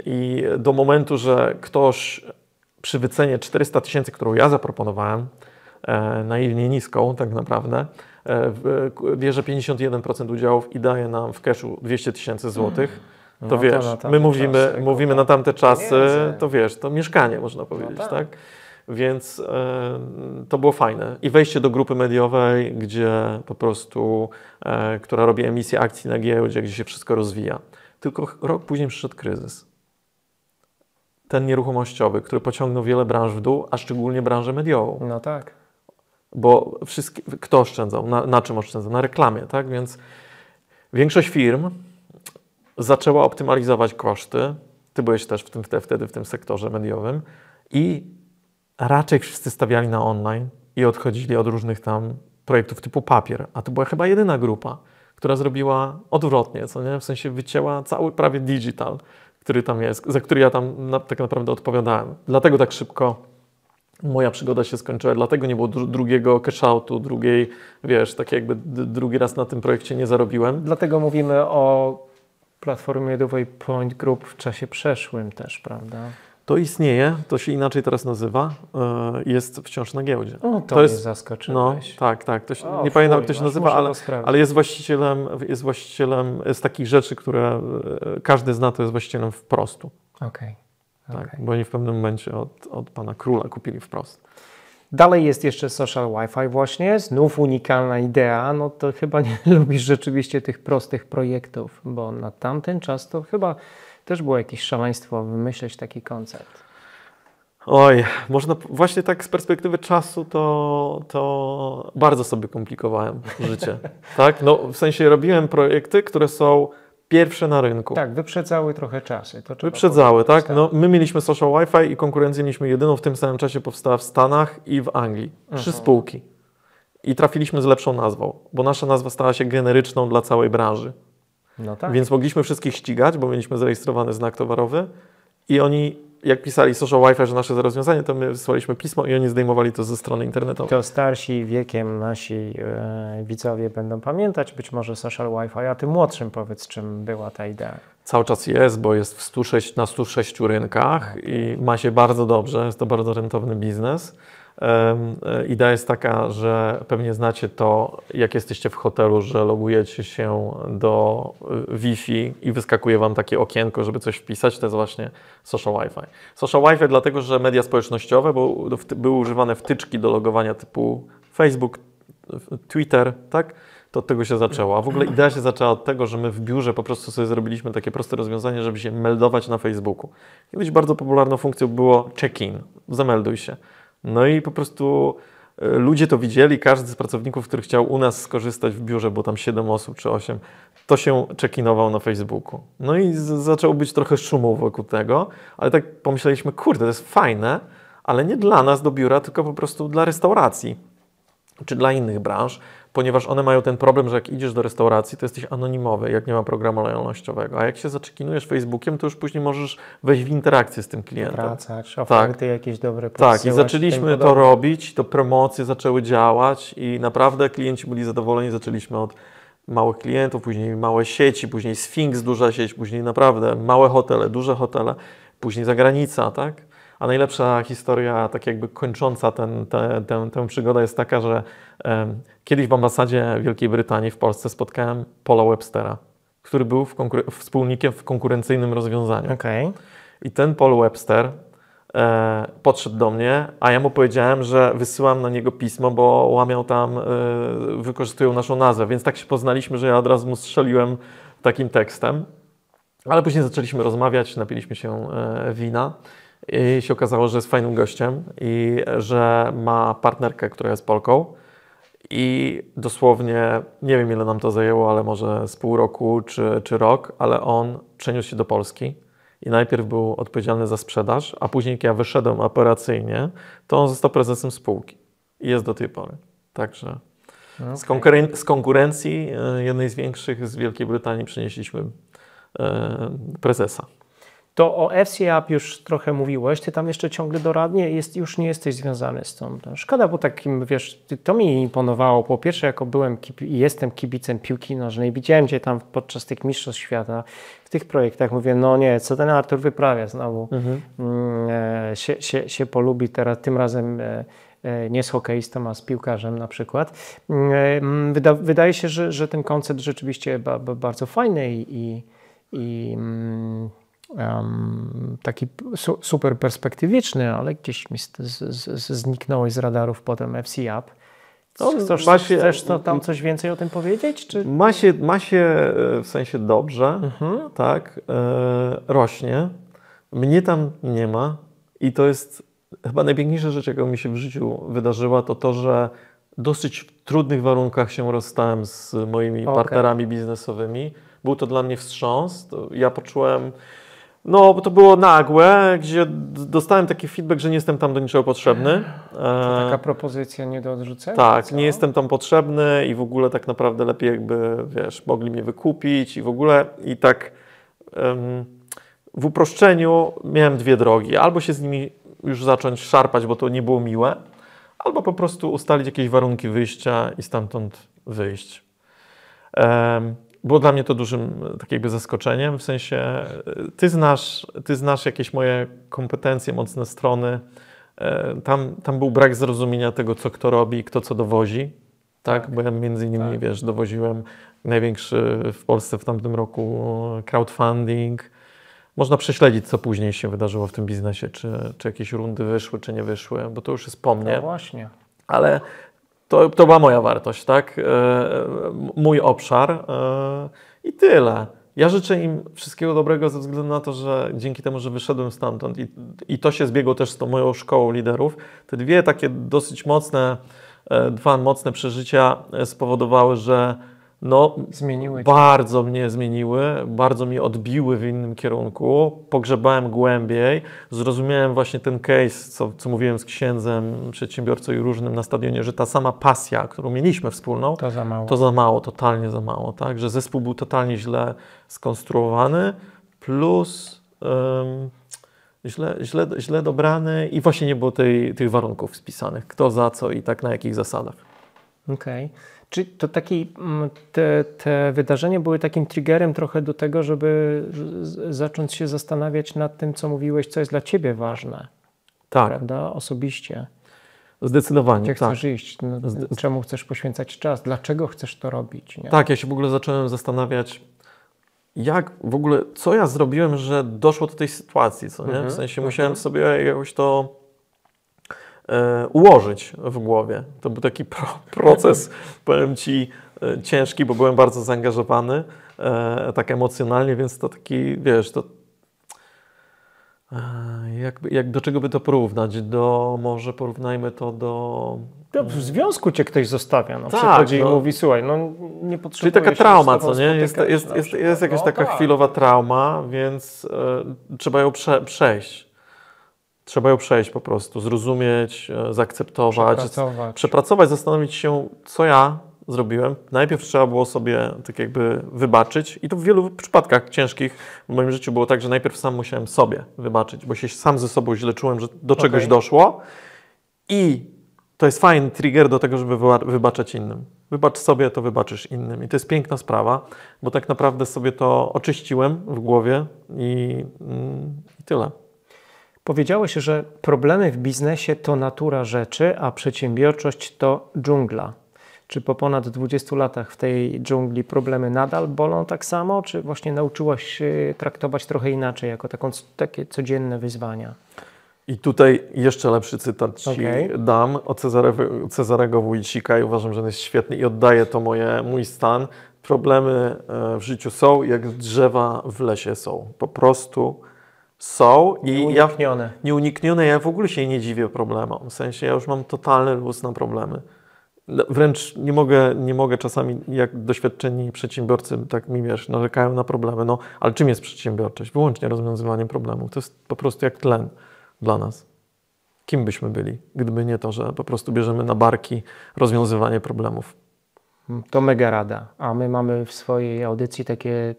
I do momentu, że ktoś przy wycenie 400 000, którą ja zaproponowałem, naiwnie niską tak naprawdę, bierze 51% udziałów i daje nam w cashu 200 000 złotych, to no wiesz, to my mówimy na tamte czasy, to wiesz, to mieszkanie można powiedzieć, no tak? Więc to było fajne. I wejście do grupy mediowej, gdzie po prostu, która robi emisję akcji na giełdzie, gdzie się wszystko rozwija. Tylko rok później przyszedł kryzys. Ten nieruchomościowy, który pociągnął wiele branż w dół, a szczególnie branżę mediową. No tak. Bo kto oszczędzał? Na czym oszczędzał? Na reklamie, tak? Więc większość firm zaczęła optymalizować koszty. Ty byłeś też wtedy w tym sektorze mediowym i raczej wszyscy stawiali na online i odchodzili od różnych tam projektów typu papier. A to była chyba jedyna grupa, która zrobiła odwrotnie, co nie? W sensie wycięła cały prawie digital, który tam jest, za który ja tam tak naprawdę odpowiadałem. Dlatego tak szybko moja przygoda się skończyła, dlatego nie było drugiego cash-outu, drugiej, wiesz, tak jakby drugi raz na tym projekcie nie zarobiłem. Dlatego mówimy o platformie mediowej Point Group w czasie przeszłym też, prawda? To istnieje, to się inaczej teraz nazywa, jest wciąż na giełdzie. O, to jest zaskoczyłeś. No, tak. Nie pamiętam, jak to się nazywa, ale jest właścicielem z takich rzeczy, które każdy zna, to jest właścicielem Wprostu. Okej. Tak, bo oni w pewnym momencie od pana króla kupili Wprost. Dalej jest jeszcze social Wi-Fi właśnie, znów unikalna idea, no to chyba nie lubisz rzeczywiście tych prostych projektów, bo na tamten czas to chyba też było jakieś szaleństwo wymyśleć taki koncept. Oj, można właśnie tak z perspektywy czasu to bardzo sobie komplikowałem życie. Tak? No, w sensie robiłem projekty, które są pierwsze na rynku. Tak, wyprzedzały trochę czasy. Wyprzedzały, tak? No, my mieliśmy social Wi-Fi i konkurencję mieliśmy jedyną w tym samym czasie powstała w Stanach i w Anglii. 3 spółki. I trafiliśmy z lepszą nazwą, bo nasza nazwa stała się generyczną dla całej branży. No tak. Więc mogliśmy wszystkich ścigać, bo mieliśmy zarejestrowany znak towarowy i oni, jak pisali social Wi-Fi, że nasze rozwiązanie, to my wysłaliśmy pismo i oni zdejmowali to ze strony internetowej. To starsi wiekiem nasi widzowie będą pamiętać być może social Wi-Fi, a tym młodszym powiedz, czym była ta idea. Cały czas jest, bo jest na 106 rynkach i ma się bardzo dobrze, jest to bardzo rentowny biznes. Idea jest taka, że pewnie znacie to, jak jesteście w hotelu, że logujecie się do Wi-Fi i wyskakuje Wam takie okienko, żeby coś wpisać. To jest właśnie social Wi-Fi. Social Wi-Fi dlatego, że media społecznościowe, bo były używane wtyczki do logowania typu Facebook, Twitter, tak? To od tego się zaczęło. A w ogóle idea się zaczęła od tego, że my w biurze po prostu sobie zrobiliśmy takie proste rozwiązanie, żeby się meldować na Facebooku. Kiedyś bardzo popularną funkcją było check-in, zamelduj się. No i po prostu ludzie to widzieli, każdy z pracowników, który chciał u nas skorzystać w biurze, bo tam 7 osób czy 8, to się check-inował na Facebooku. No i zaczęło być trochę szumu wokół tego, ale tak pomyśleliśmy, kurde, to jest fajne, ale nie dla nas do biura, tylko po prostu dla restauracji czy dla innych branż, ponieważ one mają ten problem, że jak idziesz do restauracji, to jesteś anonimowy, jak nie ma programu lojalnościowego, a jak się zaczekinujesz Facebookiem, to już później możesz wejść w interakcję z tym klientem. Wracać, oferty jakieś dobre Tak, i zaczęliśmy to robić, to promocje zaczęły działać i naprawdę klienci byli zadowoleni, zaczęliśmy od małych klientów, później małe sieci, później Sphinx, duża sieć, później naprawdę małe hotele, duże hotele, później zagranica, tak? A najlepsza historia, tak jakby kończąca tę przygodę jest taka, że kiedyś w ambasadzie Wielkiej Brytanii w Polsce spotkałem Paula Webstera, który był wspólnikiem w konkurencyjnym rozwiązaniu. Okay. I ten Paul Webster podszedł do mnie, a ja mu powiedziałem, że wysyłam na niego pismo, bo łamią tam, wykorzystują naszą nazwę, więc tak się poznaliśmy, że ja od razu mu strzeliłem takim tekstem. Ale później zaczęliśmy rozmawiać, napiliśmy się wina. I się okazało, że jest fajnym gościem i że ma partnerkę, która jest Polką i dosłownie, nie wiem ile nam to zajęło, ale może z pół roku czy rok, ale on przeniósł się do Polski i najpierw był odpowiedzialny za sprzedaż, a później jak ja wyszedłem operacyjnie, to on został prezesem spółki i jest do tej pory. Także z konkurencji jednej z większych z Wielkiej Brytanii przenieśliśmy prezesa. To o FC App już trochę mówiłeś, ty tam jeszcze ciągle doradnie już nie jesteś związany z tą. Szkoda, bo takim, wiesz, to mi imponowało. Po pierwsze, jako byłem i jestem kibicem piłki nożnej, widziałem cię tam podczas tych mistrzostw świata, w tych projektach, mówię, no nie, co ten Artur wyprawia znowu. Się polubi teraz, tym razem nie z hokeistą, a z piłkarzem na przykład. Wydaje się, że ten koncept rzeczywiście bardzo fajny i taki super perspektywiczny, ale gdzieś mi zniknąłeś z radarów potem FC App. Chcesz tam coś więcej o tym powiedzieć? Czy? Ma się w sensie dobrze, tak, rośnie. Mnie tam nie ma i to jest chyba najpiękniejsza rzecz, jaka mi się w życiu wydarzyła, to, że dosyć w trudnych warunkach się rozstałem z moimi partnerami biznesowymi. Był to dla mnie wstrząs. Ja poczułem, bo to było nagłe, gdzie dostałem taki feedback, że nie jestem tam do niczego potrzebny. To taka propozycja nie do odrzucenia? Tak, co? nie jestem tam potrzebny i w ogóle tak naprawdę lepiej jakby, wiesz, mogli mnie wykupić i w ogóle i tak w uproszczeniu miałem dwie drogi. Albo się z nimi już zacząć szarpać, bo to nie było miłe, albo po prostu ustalić jakieś warunki wyjścia i stamtąd wyjść. Było dla mnie to dużym tak jakby zaskoczeniem, w sensie ty znasz jakieś moje kompetencje, mocne strony. Tam był brak zrozumienia tego, co kto robi, kto co dowozi. Tak? Bo ja między innymi, wiesz, dowoziłem największy w Polsce w tamtym roku crowdfunding. Można prześledzić, co później się wydarzyło w tym biznesie, czy jakieś rundy wyszły, czy nie wyszły, bo to już jest po mnie. No właśnie. Ale to była moja wartość, tak? Mój obszar i tyle. Ja życzę im wszystkiego dobrego ze względu na to, że dzięki temu, że wyszedłem stamtąd i to się zbiegło też z tą moją szkołą liderów, te dwie takie dosyć mocne, dwa mocne przeżycia spowodowały, że bardzo mnie zmieniły, bardzo mnie odbiły w innym kierunku, pogrzebałem głębiej, zrozumiałem właśnie ten case, co mówiłem z księdzem, przedsiębiorcą i różnym na stadionie, że ta sama pasja, którą mieliśmy wspólną, to za mało, totalnie za mało, tak? Że zespół był totalnie źle skonstruowany, plus źle dobrany i właśnie nie było tych warunków spisanych, kto za co i tak na jakich zasadach. Okej. Czy to te wydarzenia były takim triggerem trochę do tego, żeby zacząć się zastanawiać nad tym, co mówiłeś, co jest dla ciebie ważne? Tak. Prawda? Osobiście. Zdecydowanie, Gdzie tak. chcesz iść? No, czemu chcesz poświęcać czas? Dlaczego chcesz to robić? Nie? Tak, ja się w ogóle zacząłem zastanawiać, jak w ogóle, co ja zrobiłem, że doszło do tej sytuacji, co nie? W sensie musiałem sobie jakoś to ułożyć w głowie. To był taki proces, powiem Ci, ciężki, bo byłem bardzo zaangażowany, tak emocjonalnie, więc to taki, wiesz, to jak do czego by to porównać? Może porównajmy to do... W związku cię ktoś zostawia, no, Tak, przychodzi i no. mówi, słuchaj, no nie potrzebuję Czyli taka się trauma, z tobą co nie? spotykać Jest jakaś no, taka tak. chwilowa trauma, więc trzeba ją przejść. Trzeba ją przejść po prostu, zrozumieć, zaakceptować, przepracować, zastanowić się, co ja zrobiłem. Najpierw trzeba było sobie tak jakby wybaczyć i to w wielu przypadkach ciężkich w moim życiu było tak, że najpierw sam musiałem sobie wybaczyć, bo się sam ze sobą źle czułem, że do czegoś doszło i to jest fajny trigger do tego, żeby wybaczać innym. Wybacz sobie, to wybaczysz innym. I to jest piękna sprawa, bo tak naprawdę sobie to oczyściłem w głowie i tyle. Powiedziałeś, że problemy w biznesie to natura rzeczy, a przedsiębiorczość to dżungla. Czy po ponad 20 latach w tej dżungli problemy nadal bolą tak samo, czy właśnie nauczyłaś się traktować trochę inaczej, jako takie codzienne wyzwania? I tutaj jeszcze lepszy cytat Ci dam o Cezarego Wójcika i uważam, że on jest świetny i oddaje to mój stan. Problemy w życiu są, jak drzewa w lesie są. Po prostu są i nieuniknione. Ja w ogóle się nie dziwię problemom. W sensie ja już mam totalny luz na problemy. Wręcz nie mogę czasami, jak doświadczeni przedsiębiorcy, tak mi narzekają na problemy. No, ale czym jest przedsiębiorczość? Wyłącznie rozwiązywaniem problemów. To jest po prostu jak tlen dla nas. Kim byśmy byli, gdyby nie to, że po prostu bierzemy na barki rozwiązywanie problemów. To mega rada. A my mamy w swojej audycji takie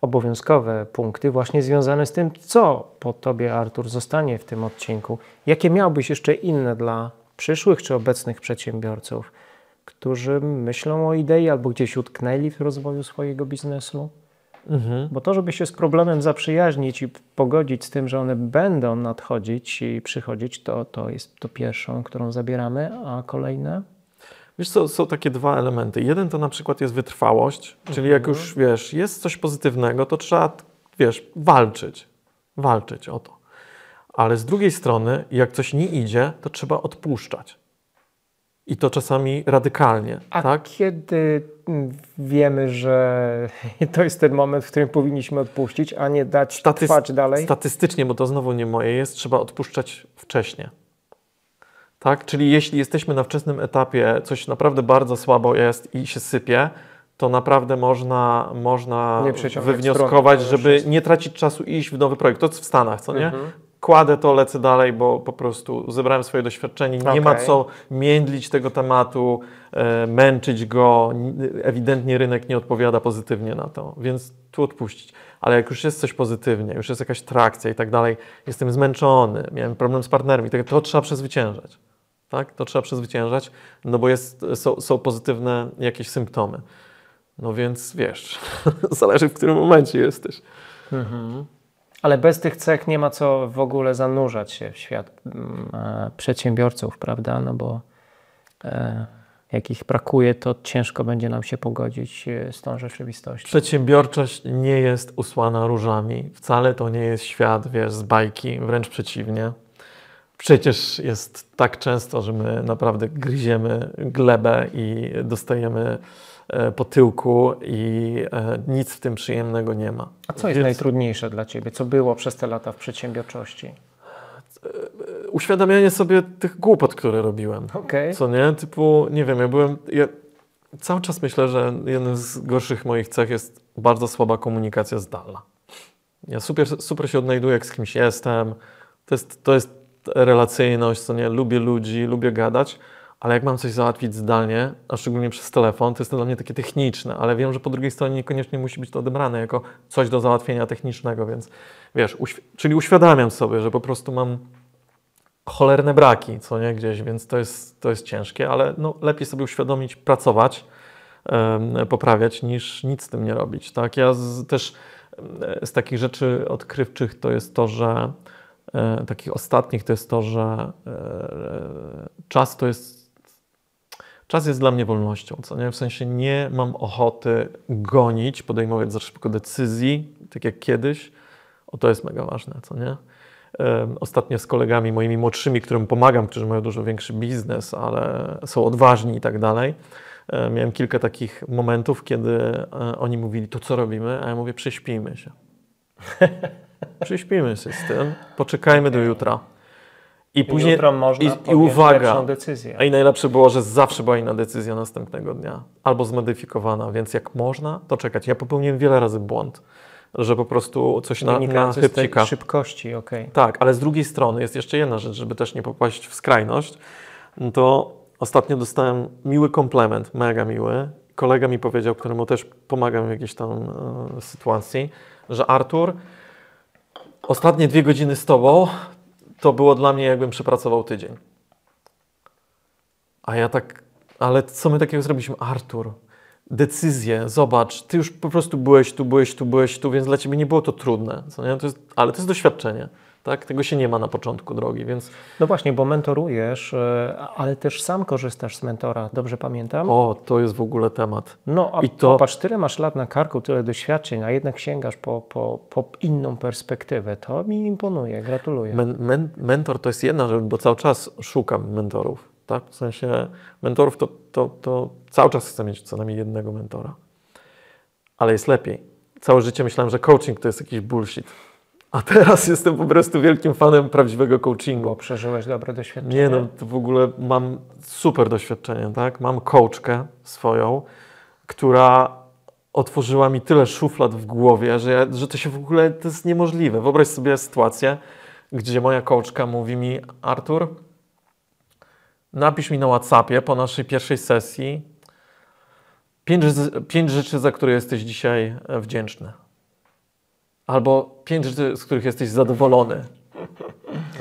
obowiązkowe punkty właśnie związane z tym, co po Tobie, Artur, zostanie w tym odcinku. Jakie miałbyś jeszcze inne dla przyszłych czy obecnych przedsiębiorców, którzy myślą o idei albo gdzieś utknęli w rozwoju swojego biznesu? Bo to, żeby się z problemem zaprzyjaźnić i pogodzić z tym, że one będą nadchodzić i przychodzić, to jest to pierwszą, którą zabieramy, a kolejne? Wiesz co, są takie dwa elementy. Jeden to na przykład jest wytrwałość, czyli jak już, wiesz, jest coś pozytywnego, to trzeba, wiesz, walczyć o to. Ale z drugiej strony, jak coś nie idzie, to trzeba odpuszczać. I to czasami radykalnie. A tak? kiedy wiemy, że to jest ten moment, w którym powinniśmy odpuścić, a nie dać trwać dalej? Statystycznie, bo to znowu nie moje jest, trzeba odpuszczać wcześnie. Tak? Czyli jeśli jesteśmy na wczesnym etapie, coś naprawdę bardzo słabo jest i się sypie, to naprawdę można wywnioskować, żeby nie tracić czasu i iść w nowy projekt. To jest w Stanach, co nie? Kładę to, lecę dalej, bo po prostu zebrałem swoje doświadczenie. Nie ma co międlić tego tematu, męczyć go. Ewidentnie rynek nie odpowiada pozytywnie na to, więc tu odpuścić. Ale jak już jest coś pozytywnie, już jest jakaś trakcja i tak dalej, jestem zmęczony, miałem problem z partnerem, to trzeba przezwyciężać. Tak? To trzeba przezwyciężać, no bo są pozytywne jakieś symptomy. No więc wiesz, zależy w którym momencie jesteś. Ale bez tych cech nie ma co w ogóle zanurzać się w świat przedsiębiorców, prawda? No bo jak ich brakuje, to ciężko będzie nam się pogodzić z tą rzeczywistością. Przedsiębiorczość nie jest usłana różami. Wcale to nie jest świat, wiesz, z bajki, wręcz przeciwnie. Przecież jest tak często, że my naprawdę gryziemy glebę i dostajemy po tyłku i nic w tym przyjemnego nie ma. A co jest najtrudniejsze dla Ciebie? Co było przez te lata w przedsiębiorczości? Uświadamianie sobie tych głupot, które robiłem. Co nie? Typu, nie wiem, ja cały czas myślę, że jednym z gorszych moich cech jest bardzo słaba komunikacja zdalna. Ja super się odnajduję, jak z kimś jestem. To jest relacyjność, co nie? Lubię ludzi, lubię gadać, ale jak mam coś załatwić zdalnie, a szczególnie przez telefon, to jest to dla mnie takie techniczne, ale wiem, że po drugiej stronie niekoniecznie musi być to odebrane jako coś do załatwienia technicznego, więc wiesz, czyli uświadamiam sobie, że po prostu mam cholerne braki, co nie, gdzieś, więc to jest ciężkie, ale no, lepiej sobie uświadomić, pracować, poprawiać, niż nic z tym nie robić, tak? Ja też z takich rzeczy odkrywczych to jest to, że takich ostatnich, to jest to, że czas jest dla mnie wolnością, co nie? W sensie nie mam ochoty gonić, podejmować za szybko decyzji, tak jak kiedyś. To jest mega ważne, co nie? Ostatnio z kolegami moimi młodszymi, którym pomagam, którzy mają dużo większy biznes, ale są odważni i tak dalej, miałem kilka takich momentów, kiedy oni mówili, to co robimy? A ja mówię, prześpijmy się. Prześpijmy się z tym, poczekajmy do jutra. I później jutro można i uwaga, lepszą decyzję. a i najlepsze było, że zawsze była inna decyzja następnego dnia, albo zmodyfikowana, więc jak można, to czekać. Ja popełniłem wiele razy błąd, że po prostu coś na chybcika. Szybkości, okej. Tak, ale z drugiej strony jest jeszcze jedna rzecz, żeby też nie popaść w skrajność, to ostatnio dostałem miły komplement, mega miły. Kolega mi powiedział, któremu też pomagam w jakiejś tam sytuacji, że Artur, ostatnie 2 godziny z Tobą to było dla mnie, jakbym przepracował tydzień. A ja tak, ale co my takiego zrobiliśmy? Artur, decyzje, zobacz, Ty już po prostu byłeś tu, więc dla Ciebie nie było to trudne. Co nie? Ale to jest doświadczenie. Tak? Tego się nie ma na początku drogi, więc... No właśnie, bo mentorujesz, ale też sam korzystasz z mentora, dobrze pamiętam? O, to jest w ogóle temat. No, a popatrz, tyle masz lat na karku, tyle doświadczeń, a jednak sięgasz po inną perspektywę. To mi imponuje, gratuluję. Mentor to jest jedna rzecz, bo cały czas szukam mentorów. Tak? W sensie mentorów to cały czas chcę mieć co najmniej jednego mentora. Ale jest lepiej. Całe życie myślałem, że coaching to jest jakiś bullshit. A teraz jestem po prostu wielkim fanem prawdziwego coachingu. Bo przeżyłeś dobre doświadczenie. Nie, no to w ogóle mam super doświadczenie, tak? Mam coachkę swoją, która otworzyła mi tyle szuflad w głowie, że to się w ogóle, to jest niemożliwe. Wyobraź sobie sytuację, gdzie moja coachka mówi mi, Artur, napisz mi na WhatsAppie po naszej pierwszej sesji 5 rzeczy, za które jesteś dzisiaj wdzięczny. Albo 5 rzeczy, z których jesteś zadowolony.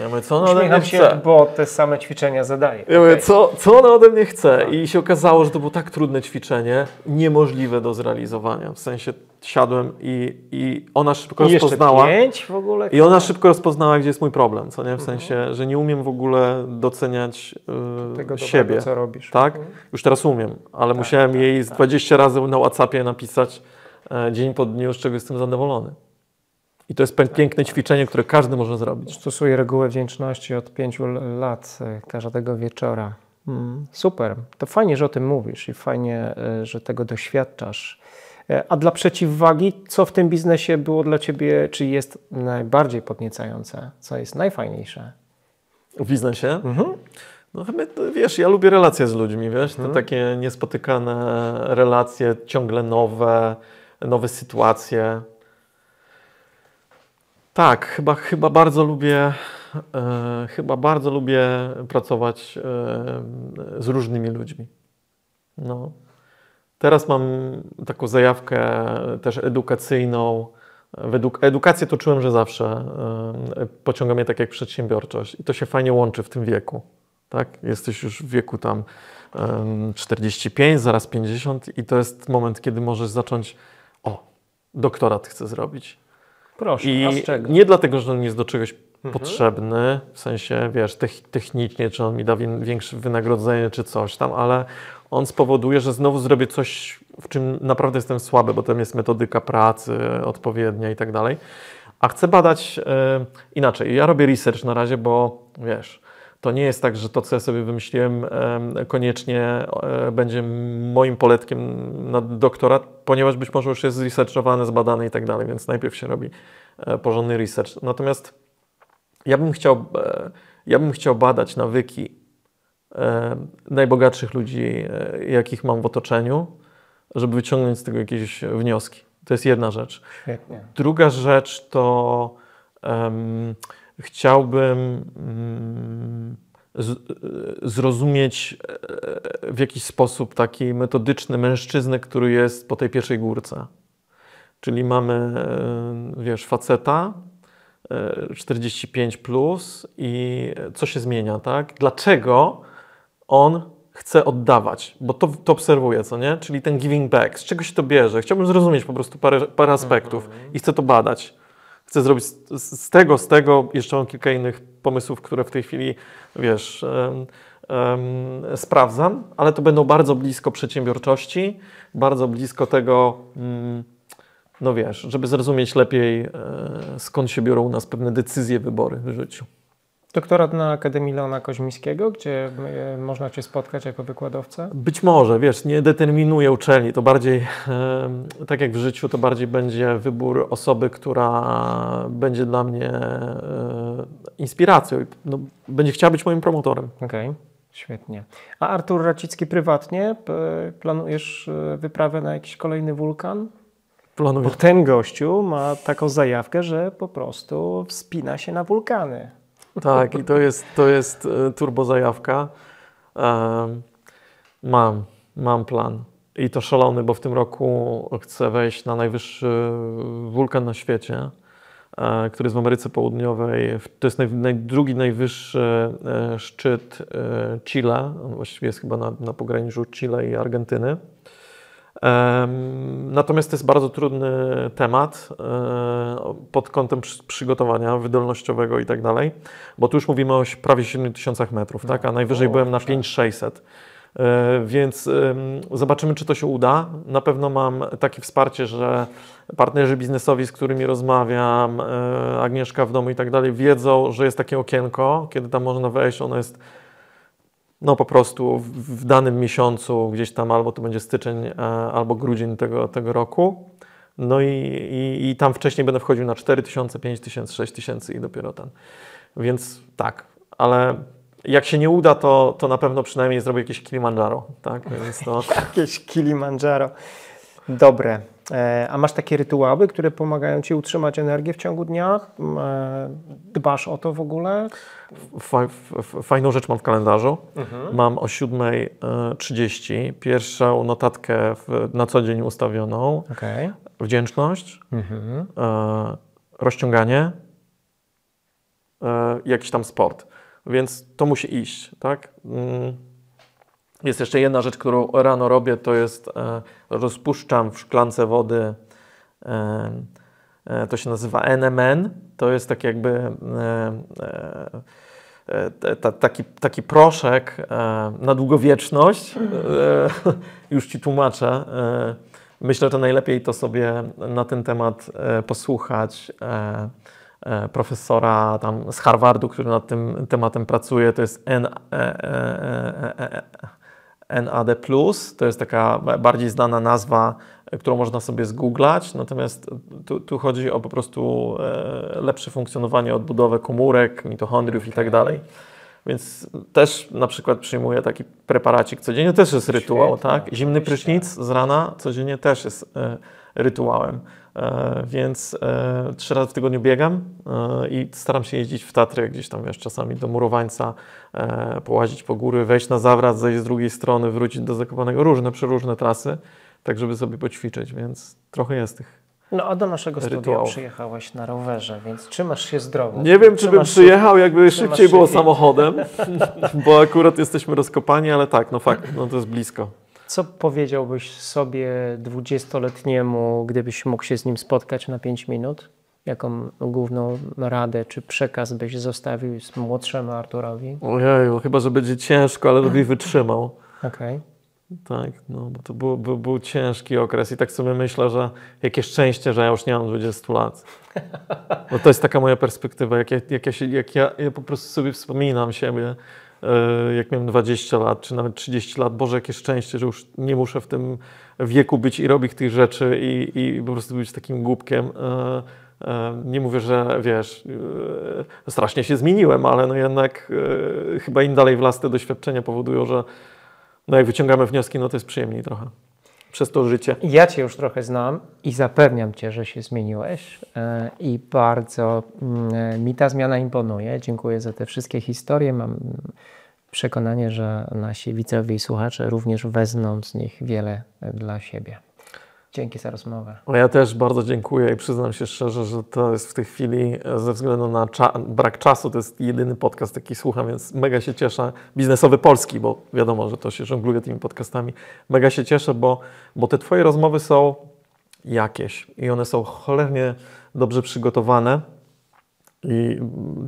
Ja mówię, co ona ode mnie chce? Bo te same ćwiczenia zadaję. Ja mówię, co ona ode mnie chce? I się okazało, że to było tak trudne ćwiczenie, niemożliwe do zrealizowania. W sensie siadłem i ona szybko rozpoznała. 5 w ogóle? I ona szybko rozpoznała, gdzie jest mój problem. Co nie? W sensie, że nie umiem w ogóle doceniać tego siebie. dobrego, co robisz. Tak? Już teraz umiem, ale musiałem jej z 20 razy na WhatsAppie napisać dzień po dniu, z czego jestem zadowolony. I to jest piękne ćwiczenie, które każdy może zrobić. Stosuję regułę wdzięczności od 5 lat, każdego wieczora. Super. To fajnie, że o tym mówisz i fajnie, że tego doświadczasz. A dla przeciwwagi, co w tym biznesie było dla Ciebie, czy jest najbardziej podniecające? Co jest najfajniejsze? W biznesie? No wiesz, ja lubię relacje z ludźmi, wiesz, te takie niespotykane relacje, ciągle nowe sytuacje. Tak, chyba bardzo lubię pracować z różnymi ludźmi. No. Teraz mam taką zajawkę też edukacyjną. Edukację to czułem, że zawsze pociąga mnie tak jak przedsiębiorczość i to się fajnie łączy w tym wieku. Tak? Jesteś już w wieku tam 45, zaraz 50 i to jest moment, kiedy możesz zacząć, doktorat chcę zrobić. Proszę, i a z czego? Nie dlatego, że on jest do czegoś potrzebny, w sensie, wiesz, technicznie, czy on mi da większe wynagrodzenie, czy coś tam, ale on spowoduje, że znowu zrobię coś, w czym naprawdę jestem słaby, bo tam jest metodyka pracy odpowiednia i tak dalej. A chcę badać inaczej. Ja robię research na razie, bo wiesz, to nie jest tak, że to, co ja sobie wymyśliłem, koniecznie będzie moim poletkiem na doktorat, ponieważ być może już jest zresearchowane, zbadane i tak dalej, więc najpierw się robi porządny research. Natomiast ja bym chciał badać nawyki najbogatszych ludzi, jakich mam w otoczeniu, żeby wyciągnąć z tego jakieś wnioski. To jest jedna rzecz. Świetnie. Druga rzecz to chciałbym zrozumieć w jakiś sposób taki metodyczny mężczyznę, który jest po tej pierwszej górce. Czyli mamy, wiesz, faceta 45 plus i co się zmienia, tak? Dlaczego on chce oddawać? Bo to obserwuję, co nie? Czyli ten giving back. Z czego się to bierze? Chciałbym zrozumieć po prostu parę aspektów i chcę to badać. Chcę zrobić z tego, jeszcze mam kilka innych pomysłów, które w tej chwili, wiesz, sprawdzam, ale to będą bardzo blisko przedsiębiorczości, bardzo blisko tego, no wiesz, żeby zrozumieć lepiej, skąd się biorą u nas pewne decyzje, wybory w życiu. Doktorat na Akademii Leona Koźmińskiego, gdzie można Cię spotkać jako wykładowcę? Być może, wiesz, nie determinuję uczelni, to bardziej, tak jak w życiu, to bardziej będzie wybór osoby, która będzie dla mnie inspiracją i no, będzie chciała być moim promotorem. Okej, świetnie. A Artur Racicki prywatnie, planujesz wyprawę na jakiś kolejny wulkan? Planuję. Bo ten gościu ma taką zajawkę, że po prostu wspina się na wulkany. Tak, i to jest turbozajawka. Mam plan. I to szalony, bo w tym roku chcę wejść na najwyższy wulkan na świecie, który jest w Ameryce Południowej. To jest drugi najwyższy szczyt Chile. On właściwie jest chyba na pograniczu Chile i Argentyny. Natomiast to jest bardzo trudny temat pod kątem przygotowania wydolnościowego i tak dalej, bo tu już mówimy o prawie 7000 metrów, tak? A najwyżej byłem na 5600. Więc zobaczymy, czy to się uda. Na pewno mam takie wsparcie, że partnerzy biznesowi, z którymi rozmawiam, Agnieszka w domu i tak dalej, wiedzą, że jest takie okienko, kiedy tam można wejść. Ono jest no po prostu w danym miesiącu, gdzieś tam albo to będzie styczeń, albo grudzień tego roku. No i tam wcześniej będę wchodził na 4000, 5000, 6000 i dopiero ten. Więc tak, ale jak się nie uda, to na pewno przynajmniej zrobię jakieś Kilimandżaro, tak? Więc to... Jakieś Kilimandżaro. Dobre. A masz takie rytuały, które pomagają Ci utrzymać energię w ciągu dnia? Dbasz o to w ogóle? Fajną rzecz mam w kalendarzu. Mam o 7:30 pierwszą notatkę na co dzień ustawioną. Okay. Wdzięczność, rozciąganie, jakiś tam sport. Więc to musi iść, tak? Jest jeszcze jedna rzecz, którą rano robię, to jest rozpuszczam w szklance wody, to się nazywa NMN, to jest tak jakby taki proszek na długowieczność, już Ci tłumaczę. Myślę, że najlepiej to sobie na ten temat posłuchać profesora tam z Harvardu, który nad tym tematem pracuje, to jest NAD+, to jest taka bardziej znana nazwa, którą można sobie zgooglać, natomiast tu chodzi o po prostu lepsze funkcjonowanie, odbudowę komórek, mitochondriów i tak dalej. Więc też na przykład przyjmuję taki preparacik codziennie, też jest rytuał, tak? Zimny prysznic z rana codziennie też jest rytuałem. Więc 3 razy w tygodniu biegam i staram się jeździć w Tatry, gdzieś tam wiesz, czasami do Murowańca, połazić po góry, wejść na zawrat, zejść z drugiej strony, wrócić do Zakopanego, przeróżne trasy, tak żeby sobie poćwiczyć, więc trochę jest tych No a do naszego studia rytuałów. Przyjechałeś na rowerze, więc trzymasz się zdrowo. Nie wiem, czy bym przyjechał, jakby szybciej było samochodem, bo akurat jesteśmy rozkopani, ale tak, no fakt, no to jest blisko. Co powiedziałbyś sobie 20-letniemu, gdybyś mógł się z nim spotkać na 5 minut? Jaką główną radę czy przekaz byś zostawił z młodszemu Arturowi? Ojeju, chyba, że będzie ciężko, ale lepiej wytrzymał. Okej. Tak, no bo to był ciężki okres i tak sobie myślę, że jakie szczęście, że ja już nie mam 20 lat. Bo to jest taka moja perspektywa, jak ja po prostu sobie wspominam siebie, jak miałem 20 lat, czy nawet 30 lat. Boże, jakie szczęście, że już nie muszę w tym wieku być i robić tych rzeczy i po prostu być takim głupkiem. Nie mówię, że wiesz, strasznie się zmieniłem, ale no jednak chyba im dalej w las te doświadczenia powodują, że no jak wyciągamy wnioski, no to jest przyjemniej trochę przez to życie. Ja Cię już trochę znam i zapewniam Cię, że się zmieniłeś i bardzo mi ta zmiana imponuje. Dziękuję za te wszystkie historie. Mam przekonanie, że nasi widzowie i słuchacze również wezmą z nich wiele dla siebie. Dzięki za rozmowę. Ja też bardzo dziękuję i przyznam się szczerze, że to jest w tej chwili ze względu na brak czasu, to jest jedyny podcast, jaki słucham, więc mega się cieszę. Biznesowy polski, bo wiadomo, że to się żongluje tymi podcastami. Mega się cieszę, bo te Twoje rozmowy są jakieś i one są cholernie dobrze przygotowane i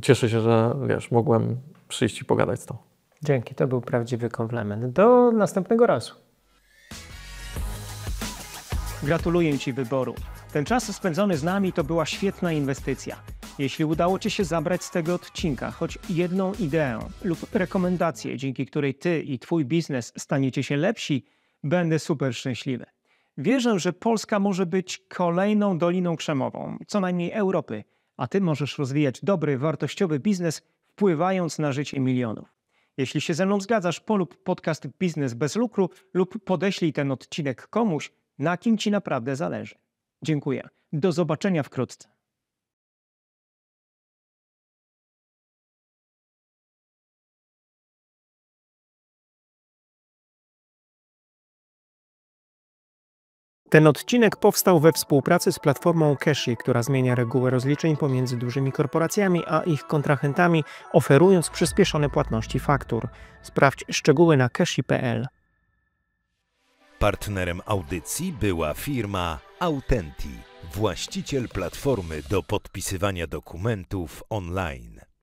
cieszę się, że mogłem przyjść i pogadać z tobą. Dzięki, to był prawdziwy komplement. Do następnego razu. Gratuluję Ci wyboru. Ten czas spędzony z nami to była świetna inwestycja. Jeśli udało Ci się zabrać z tego odcinka choć jedną ideę lub rekomendację, dzięki której Ty i Twój biznes staniecie się lepsi, będę super szczęśliwy. Wierzę, że Polska może być kolejną Doliną Krzemową, co najmniej Europy, a Ty możesz rozwijać dobry, wartościowy biznes, wpływając na życie milionów. Jeśli się ze mną zgadzasz, polub podcast Biznes bez lukru lub podeślij ten odcinek komuś, na kim Ci naprawdę zależy. Dziękuję. Do zobaczenia wkrótce. Ten odcinek powstał we współpracy z platformą Cashy, która zmienia reguły rozliczeń pomiędzy dużymi korporacjami a ich kontrahentami, oferując przyspieszone płatności faktur. Sprawdź szczegóły na cashy.pl. Partnerem audycji była firma Autenti, właściciel platformy do podpisywania dokumentów online.